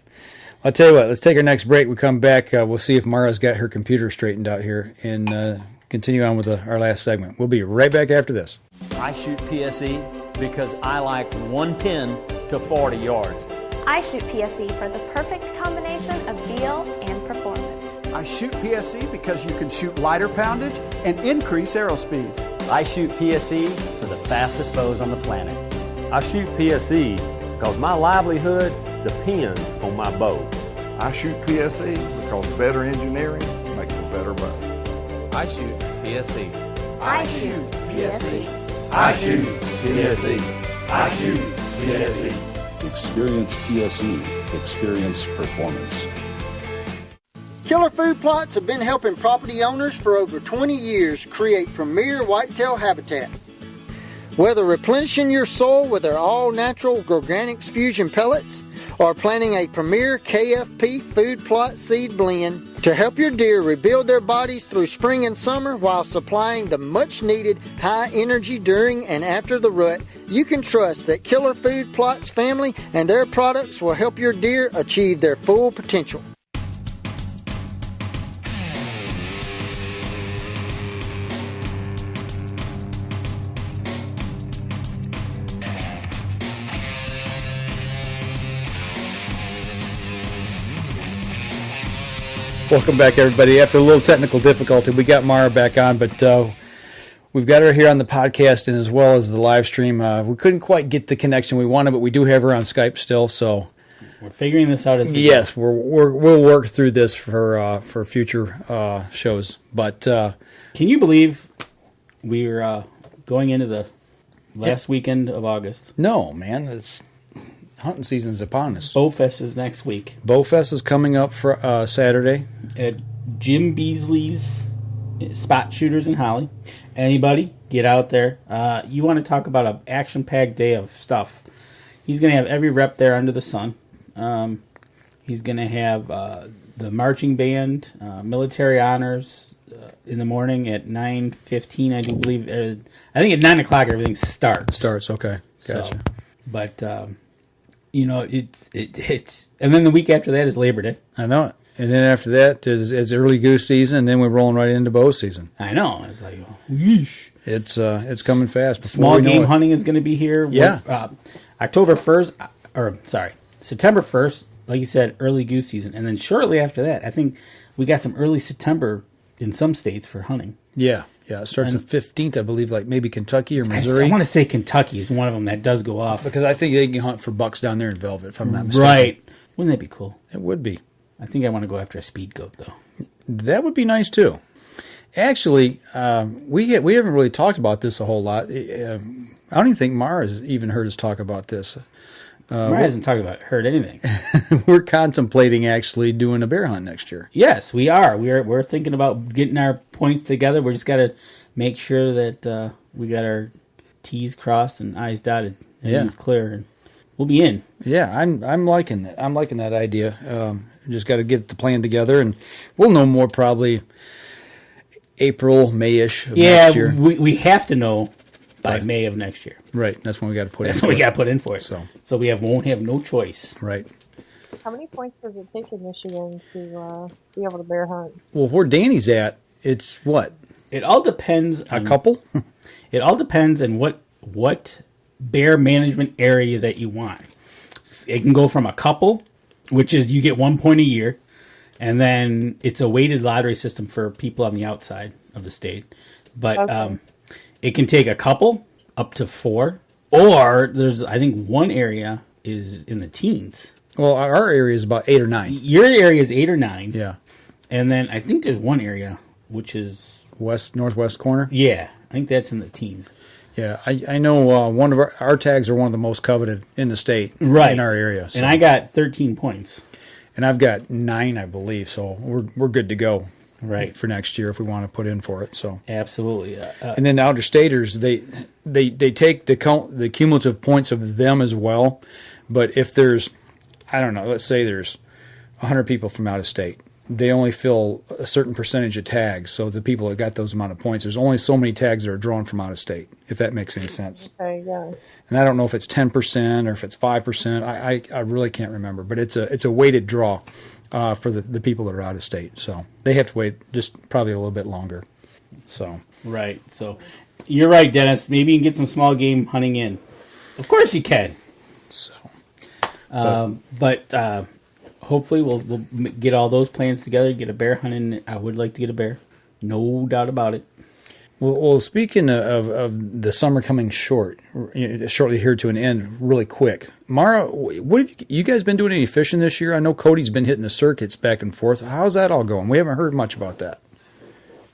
I'll tell you what. Let's take our next break. We come back. We'll see if Mara's got her computer straightened out here and continue on with our last segment. We'll be right back after this. I shoot PSE because I like one pin to 40 yards. I shoot PSE for the perfect combination of feel and performance. I shoot PSE because you can shoot lighter poundage and increase arrow speed. I shoot PSE for the fastest bows on the planet. I shoot PSE because my livelihood depends on my bow. I shoot PSE because better engineering makes a better bow. I shoot PSE. I shoot PSE. I shoot PSE. I shoot PSE. Experience PSE. Experience performance. Killer Food Plots have been helping property owners for over 20 years create premier whitetail habitat. Whether replenishing your soil with their all-natural Organics Fusion pellets or planting a premier KFP food plot seed blend to help your deer rebuild their bodies through spring and summer while supplying the much-needed high energy during and after the rut, you can trust that Killer Food Plots family and their products will help your deer achieve their full potential. Welcome back, everybody. After a little technical difficulty, we got Mara back on, but we've got her here on the podcast and as well as the live stream. We couldn't quite get the connection we wanted, but we do have her on Skype still. So we're figuring this out as we go. Yes, we'll work through this for future shows. But can you believe we're going into the last weekend of August? No, man, it's hunting season's upon us. Bowfest is next week. Bowfest is coming up for Saturday at Jim Beasley's Spot Shooters in Holly. Anybody, get out there. You want to talk about an action-packed day of stuff. He's going to have every rep there under the sun. He's going to have the marching band, military honors in the morning at 9:15, I do believe. I think at 9 o'clock everything starts. Okay. Gotcha. So, but, it's and then the week after that is Labor Day. I know it. And then after that is early goose season, and then we're rolling right into bow season. I know. It's like, yeesh. It's coming fast. Small game hunting is going to be here. Yeah. September 1st, like you said, early goose season. And then shortly after that, I think we got some early September in some states for hunting. Yeah. It starts the 15th, I believe, like maybe Kentucky or Missouri. I want to say Kentucky is one of them that does go off. Because I think they can hunt for bucks down there in Velvet, if I'm not mistaken. Right. Wouldn't that be cool? It would be. I think I want to go after a speed goat, though. That would be nice, too. Actually, we haven't really talked about this a whole lot. I don't even think Mara's even heard us talk about this. Mara hasn't heard anything. We're contemplating actually doing a bear hunt next year. Yes, we are. We're thinking about getting our points together. We just got to make sure that we got our T's crossed and I's dotted and E's clear, and we'll be in. Yeah, I'm liking it. I'm liking that idea. Just got to get the plan together, and we'll know more probably April, May-ish of next year. We have to know by May of next year. Right, that's when we got to put in. That's when we got to put in for it. So we won't have no choice. Right. How many points does it take in Michigan to be able to bear hunt? Well, where Danny's at, it's what? It all depends on a couple. It all depends on what bear management area that you want. It can go from a couple, which is you get 1 point a year, and then it's a weighted lottery system for people on the outside of the state. But it can take a couple up to 4, or there's, I think, one area is in the teens. Well, our area is about 8 or 9. Your area is 8 or 9. Yeah. And then I think there's one area which is northwest corner. Yeah, I think that's in the teens. Yeah, I know one of our tags are one of the most coveted in the state, right, in our area. So. And I got 13 points, and I've got 9, I believe. So we're good to go, right, for next year if we want to put in for it. So absolutely. And then the outer staters, they take the cumulative points of them as well. But if there's, I don't know, let's say there's 100 people from out of state. They only fill a certain percentage of tags. So the people that got those amount of points, there's only so many tags that are drawn from out of state, if that makes any sense. Okay, yeah. And I don't know if it's 10% or if it's 5%. I really can't remember. But it's a weighted draw for the people that are out of state. So they have to wait just probably a little bit longer. So right. So you're right, Dennis. Maybe you can get some small game hunting in. Of course you can. So, but hopefully we'll get all those plans together, get a bear hunt in. I would like to get a bear. No doubt about it. Well, speaking of the summer coming shortly here to an end, really quick. Mara, what have you guys been doing any fishing this year? I know Cody's been hitting the circuits back and forth. How's that all going? We haven't heard much about that.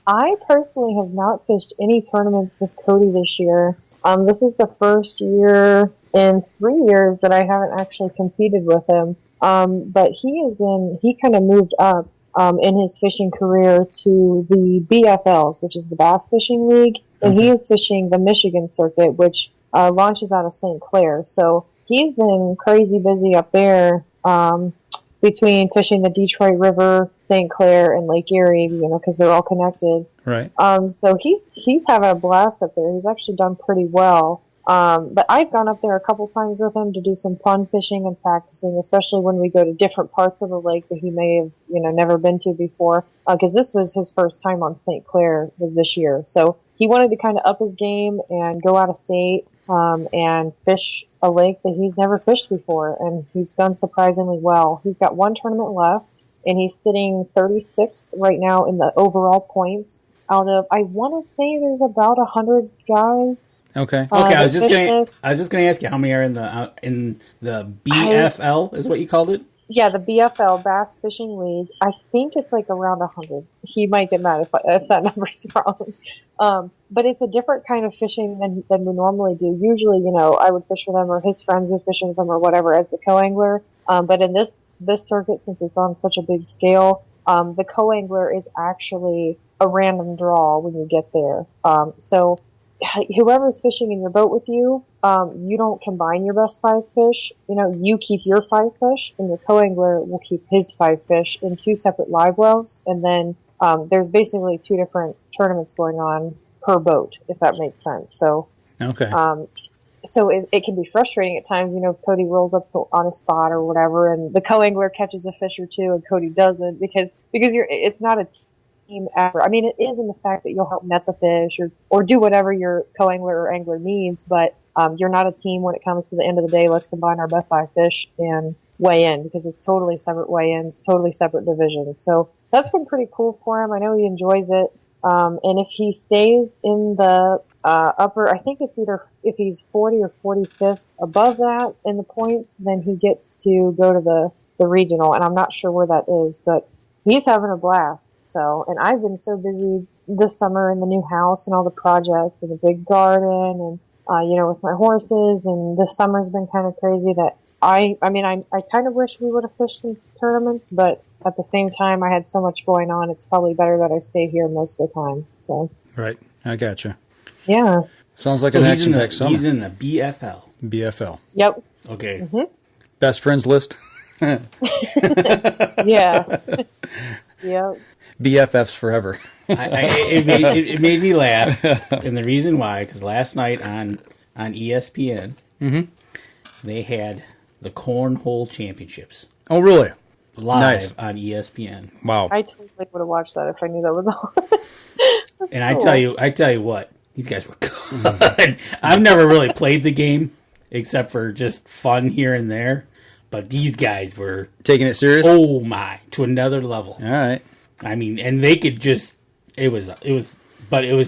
I personally have not fished any tournaments with Cody this year. This is the first year in 3 years that I haven't actually competed with him. But he kind of moved up in his fishing career to the BFLs, which is the Bass Fishing League, and he is fishing the Michigan circuit, which launches out of St. Clair. So he's been crazy busy up there between fishing the Detroit River, St. Clair, and Lake Erie, because they're all connected. Right. So he's having a blast up there. He's actually done pretty well. But I've gone up there a couple times with him to do some fun fishing and practicing, especially when we go to different parts of the lake that he may have, never been to before. Because this was his first time on St. Clair was this year. So he wanted to kind of up his game and go out of state, and fish a lake that he's never fished before. And he's done surprisingly well. He's got one tournament left, and he's sitting 36th right now in the overall points out of, I want to say there's about 100 guys. Okay. I was just gonna ask you how many are in the BFL is what you called it? Yeah, the BFL Bass Fishing League. I think it's like around 100. He might get mad if that number's wrong. But it's a different kind of fishing than we normally do. Usually, I would fish with him, or his friends would fish with him, or whatever, as the co-angler. But in this circuit, since it's on such a big scale, the co-angler is actually a random draw when you get there. So whoever's fishing in your boat with you, you don't combine your best 5 fish. You keep your 5 fish, and your co-angler will keep his 5 fish in 2 separate live wells. And then there's basically 2 different tournaments going on per boat, if that makes sense. So, okay. So it can be frustrating at times. If Cody rolls up on a spot or whatever, and the co-angler catches a fish or 2, and Cody doesn't, because it's not a team effort. I mean, it is in the fact that you'll help net the fish or do whatever your co-angler or angler needs, but you're not a team when it comes to the end of the day. Let's combine our best 5 fish and weigh in, because it's totally separate weigh-ins, totally separate divisions. So that's been pretty cool for him. I know he enjoys it. And if he stays in the upper, I think it's either if he's 40 or 45th above that in the points, then he gets to go to the regional, and I'm not sure where that is, but he's having a blast. So, and I've been so busy this summer in the new house and all the projects and the big garden and, with my horses, and this summer's been kind of crazy that I kind of wish we would have fished some tournaments, but at the same time, I had so much going on, it's probably better that I stay here most of the time. So. Right. I gotcha. Yeah. Sounds like an action-packed summer. He's in the BFL. BFL. Yep. Okay. Mm-hmm. Best friends list? Yeah. Yep. BFFs forever. It made me laugh. And the reason why, because last night on ESPN, they had the Cornhole Championships. Oh, really? Live on ESPN. Wow. I totally would have watched that if I knew that was on. And cool. I tell you what, these guys were good. I've never really played the game except for just fun here and there, but these guys were taking it serious. Oh my, to another level. All right. I mean, and they could just it was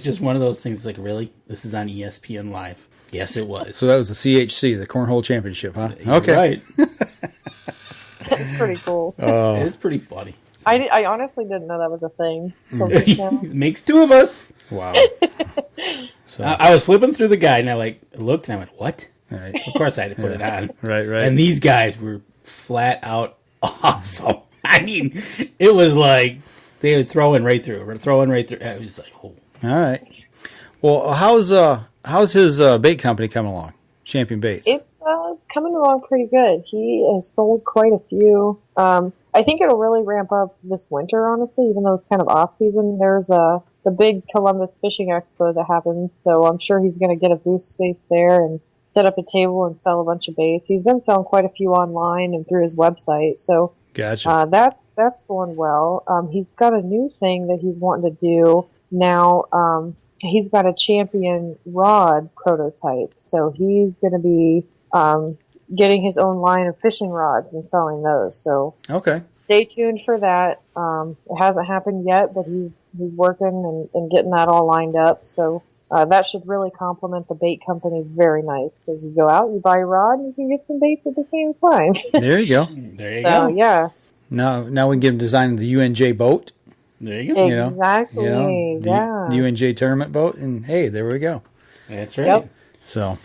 just one of those things like, really? This is on ESPN Live. Yes, it was. So that was the CHC, the Cornhole Championship, huh? You're okay. Right. It's pretty cool. It's pretty funny. I honestly didn't know that was a thing. It makes two of us. Wow. So I was flipping through the guide, and I looked, and I went, what? Right. Of course I had to put it on. Right. And these guys were flat out awesome. I mean, it was like they would throw in right through. It was like, oh. All right. Well, how's his bait company coming along? Champion Baits. It's coming along pretty good. He has sold quite a few. I think it'll really ramp up this winter, honestly, even though it's kind of off season. There's the big Columbus Fishing Expo that happens, so I'm sure he's going to get a booth space there and set up a table and sell a bunch of baits. He's been selling quite a few online and through his website, so gotcha. That's going well. He's got a new thing that he's wanting to do now. He's got a champion rod prototype, so he's going to be getting his own line of fishing rods and selling those. So okay, stay tuned for that. It hasn't happened yet, but he's working and getting that all lined up. So that should really complement the bait company very nice, because you go out, you buy a rod, and you can get some baits at the same time. There you go. There you go. Yeah. Now we can get him designing the UNJ boat. There you go. Exactly. The UNJ tournament boat, and hey, there we go. That's right. Yep. So,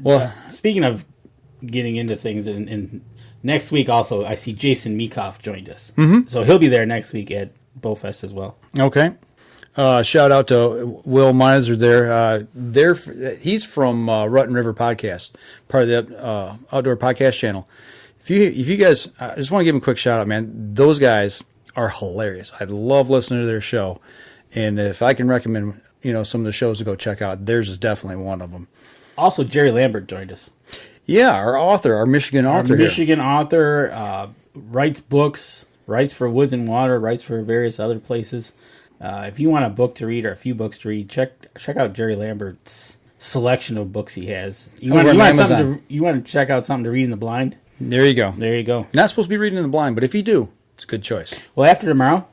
well, speaking of getting into things, and next week also, I see Jason Meekoff joined us. Mm-hmm. So he'll be there next week at Bowfest as well. Okay. Shout out to Will Miser there. He's from Rutten River Podcast, part of the Outdoor Podcast channel. If you guys, I just want to give them a quick shout out, man. Those guys are hilarious. I love listening to their show, and if I can recommend, some of the shows to go check out, theirs is definitely one of them. Also, Jerry Lambert joined us. Yeah, our Michigan author. Author, writes books, writes for Woods and Water, writes for various other places. If you want a book to read or a few books to read, check out Jerry Lambert's selection of books he has. You want to check out something to read in the blind? There you go. There you go. You're not supposed to be reading in the blind, but if you do, it's a good choice. Well, after tomorrow,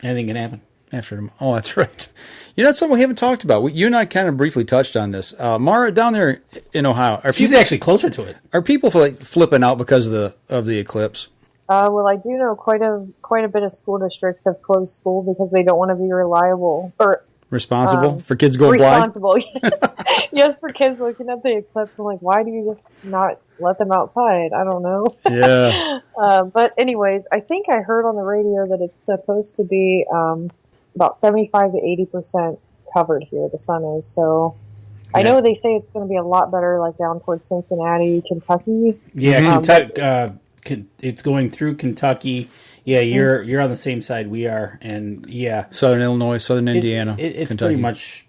anything can happen. After tomorrow. Oh, that's right. That's something we haven't talked about. You and I kind of briefly touched on this. Mara, down there in Ohio, she's actually closer to it. Are people flipping out because of the eclipse? Well, I do know quite a bit of school districts have closed school because they don't want to be responsible for kids going blind. Yes, for kids looking at the eclipse. I'm like, why do you just not let them outside? I don't know. Yeah. But anyways, I think I heard on the radio that it's supposed to be about 75 to 80% covered here. The sun is so. Yeah. I know they say it's going to be a lot better, like down towards Cincinnati, Kentucky. Yeah, Kentucky. It's going through Kentucky. Yeah, you're on the same side we are, and yeah, Southern Illinois, Southern Indiana, it's Kentucky. Pretty much.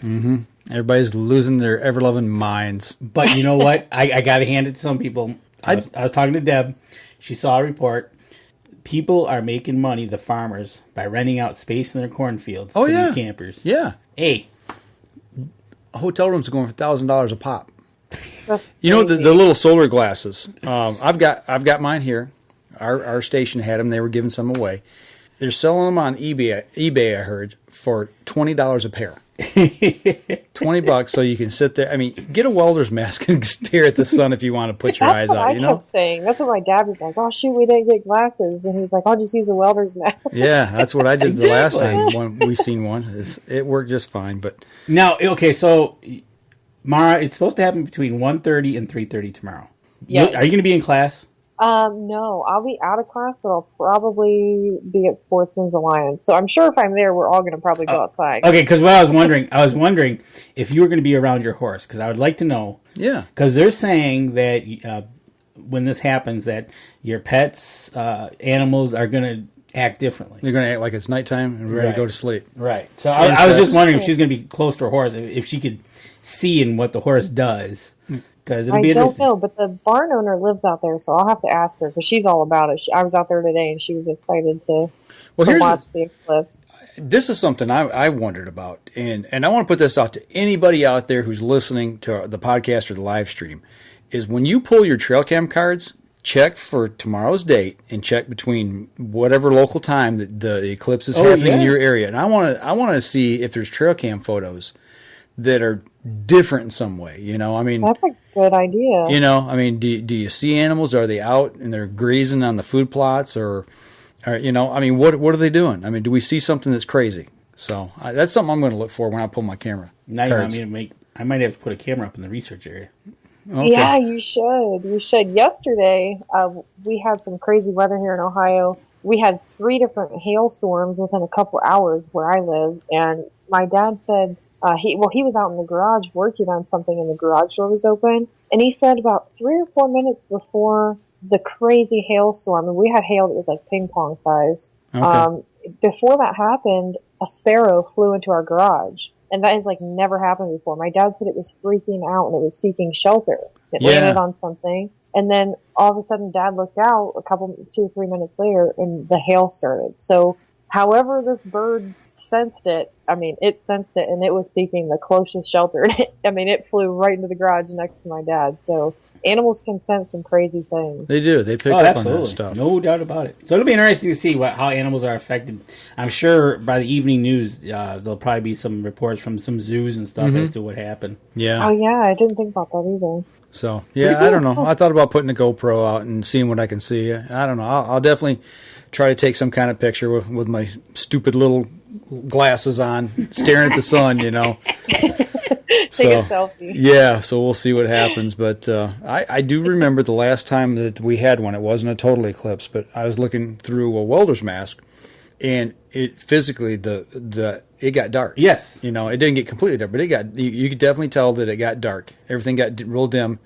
Mm-hmm. Everybody's losing their ever-loving minds. But you know what? I got to hand it to some people. I was talking to Deb. She saw a report. People are making money, the farmers, by renting out space in their cornfields to these campers. Yeah. Hey. Hotel rooms are going for $1,000 a pop. The little solar glasses. I've got mine here. Our station had them. They were giving some away. They're selling them on eBay. I heard for $20 a pair. $20 so you can sit there. I mean, get a welder's mask and stare at the sun if you want to put your eyes out. That's what I kept saying. That's what my dad was like. Oh shoot, we didn't get glasses, and he's like, "I'll just use a welder's mask." Yeah, that's what I did the last time when we seen one. It worked just fine. But now, okay, so Mara, it's supposed to happen between 1:30 and 3:30 tomorrow. Yeah. Are you going to be in class? No, I'll be out of class, but I'll probably be at Sportsman's Alliance. So I'm sure if I'm there, we're all going to probably go outside. Okay, because what I was wondering if you were going to be around your horse, because I would like to know. Yeah. Because they're saying that when this happens, that your pets, animals are going to act differently. They're going to act like it's nighttime and ready to go to sleep. Right. So I was just wondering if she's going to be close to her horse, if she could see in what the horse does. I don't know, but the barn owner lives out there, so I'll have to ask her because she's all about it. I was out there today, and she was excited to watch the eclipse. This is something I wondered about, and I want to put this out to anybody out there who's listening to the podcast or the live stream, is when you pull your trail cam cards, check for tomorrow's date and check between whatever local time that the eclipse is happening in your area. And I want to see if there's trail cam photos that are different in some way. You know, I mean, that's a good idea. You know, I mean, do you see animals? Are they out and they're grazing on the food plots, or you know, I mean, what are they doing? I mean, do we see something that's crazy? So that's something I'm going to look for when I pull my camera. Now you want me to I might have to put a camera up in the research area. Okay. Yeah, you should. You should. Yesterday, we had some crazy weather here in Ohio. We had 3 different hailstorms within a couple hours where I live, and my dad said. He was out in the garage working on something, and the garage door was open. And he said about 3 or 4 minutes before the crazy hailstorm, and we had hail that was like ping pong size. Okay. Before that happened, a sparrow flew into our garage, and that has like never happened before. My dad said it was freaking out and it was seeking shelter. It landed on something, and then all of a sudden, Dad looked out 2 or 3 minutes later, and the hail started. So, however, this bird sensed it. I mean, it sensed it, and it was seeking the closest shelter. I mean, it flew right into the garage next to my dad. So animals can sense some crazy things. They do. They pick up on that stuff. No doubt about it. So it'll be interesting to see how animals are affected. I'm sure by the evening news, there'll probably be some reports from some zoos and stuff as to what happened. Yeah. Oh, yeah. I didn't think about that either. So, yeah, I don't know. I thought about putting a GoPro out and seeing what I can see. I don't know. I'll definitely try to take some kind of picture with my stupid little glasses on, staring at the sun, you know. Take a selfie. Yeah, so we'll see what happens. But I do remember the last time that we had one. It wasn't a total eclipse, but I was looking through a welder's mask, and it physically it got dark. Yes, you know, it didn't get completely dark, but it got. You could definitely tell that it got dark. Everything got real dim,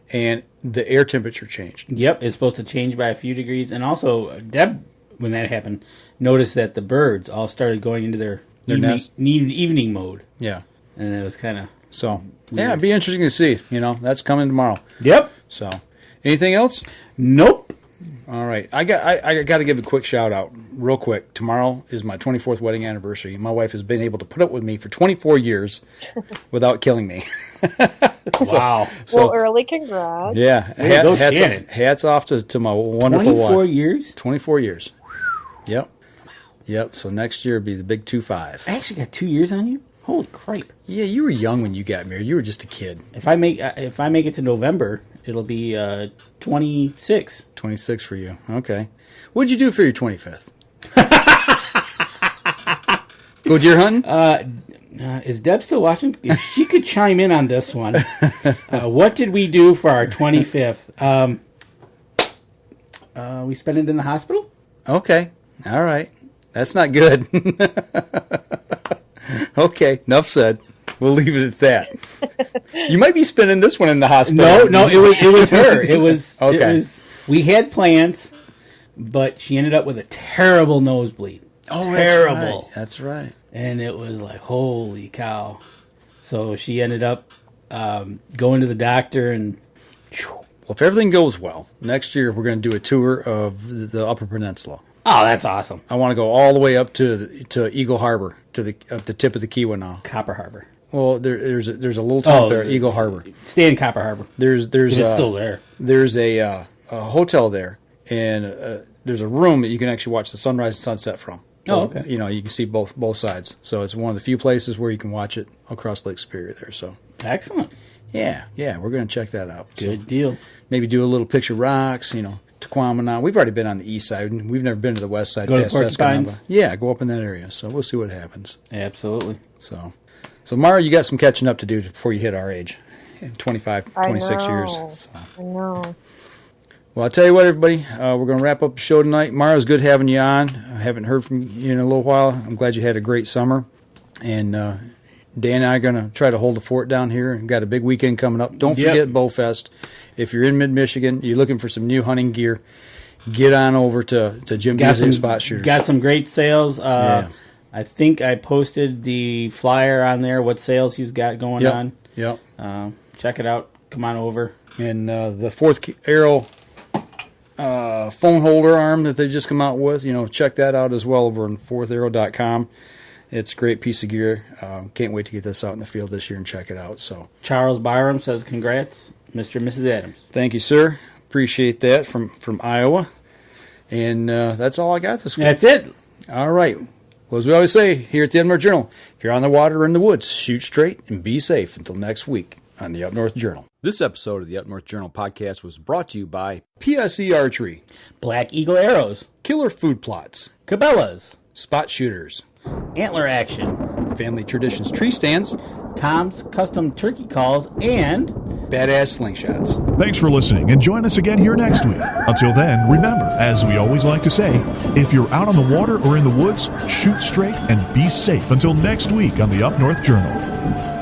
and the air temperature changed. Yep, it's supposed to change by a few degrees, and also Deb, when that happened, noticed that the birds all started going into their evening mode. Yeah, and it was kind of weird. Yeah, it'd be interesting to see. You know, that's coming tomorrow. Yep. So, anything else? Nope. All right, I got to give a quick shout out, real quick. Tomorrow is my 24th wedding anniversary. My wife has been able to put up with me for 24 years without killing me. Wow! Well, early congrats. Yeah, hats off to my wonderful 24 wife. years. 24 years. Yep. So next year will be the big 25. I actually got 2 years on you. Holy crap! Yeah, you were young when you got married. You were just a kid. If I make it to November, it'll be 26. 26 for you. Okay. What'd you do for your 25th? Go deer hunting? Is Deb still watching? If she could chime in on this one. What did we do for our 25th? We spent it in the hospital. Okay. All right. That's not good. Okay. Enough said. We'll leave it at that. You might be spending this one in the hospital. No, it was her. It was okay. It was, we had plans, but she ended up with a terrible nosebleed. Oh, terrible. That's right. And it was like, holy cow. So she ended up going to the doctor and... Well, if everything goes well, next year we're going to do a tour of the Upper Peninsula. Oh, that's awesome. I want to go all the way up to Eagle Harbor, to the tip of the Keweenaw. Copper Harbor. Well, there's a little town there, Eagle Harbor. Stay in Copper Harbor. It's still there. There's a hotel there, and there's a room that you can actually watch the sunrise and sunset from. Oh, okay. You know, you can see both sides. So it's one of the few places where you can watch it across Lake Superior there. So excellent. Yeah, we're going to check that out. Good deal. Maybe do a little picture rocks, you know, Tequamanon. We've already been on the east side. We've never been to the west side. Go to Porcupines? Yeah, go up in that area. So we'll see what happens. Absolutely. So Mara, you got some catching up to do before you hit our age. 25, 26 years. So. I know. Well, I'll tell you what, everybody. We're going to wrap up the show tonight. Mara, it's good having you on. I haven't heard from you in a little while. I'm glad you had a great summer. And Dan and I are going to try to hold the fort down here. We've got a big weekend coming up. Don't forget Bowfest. If you're in mid-Michigan, you're looking for some new hunting gear, get on over to Jim Beasley Spot Shooters. Got some great sales. I think I posted the flyer on there, what sales he's got going on. Yep. Check it out. Come on over. And the fourth arrow phone holder arm that they just come out with, you know, check that out as well over on fourtharrow.com. It's a great piece of gear. Can't wait to get this out in the field this year and check it out. So Charles Byram says congrats, Mr. and Mrs. Adams. Thank you, sir. Appreciate that from Iowa. And that's all I got this week. That's it. All right. Well, as we always say here at the Up North Journal, if you're on the water or in the woods, shoot straight and be safe until next week on the Up North Journal. This episode of the Up North Journal podcast was brought to you by PSE Archery, Black Eagle Arrows, Killer Food Plots, Cabela's, Spot Shooters, Antler Action, Family Traditions Tree Stands, Tom's Custom Turkey Calls, and Badass Slingshots. Thanks for listening, and join us again here next week. Until then, remember, as we always like to say, if you're out on the water or in the woods, shoot straight and be safe until next week on the Up North Journal.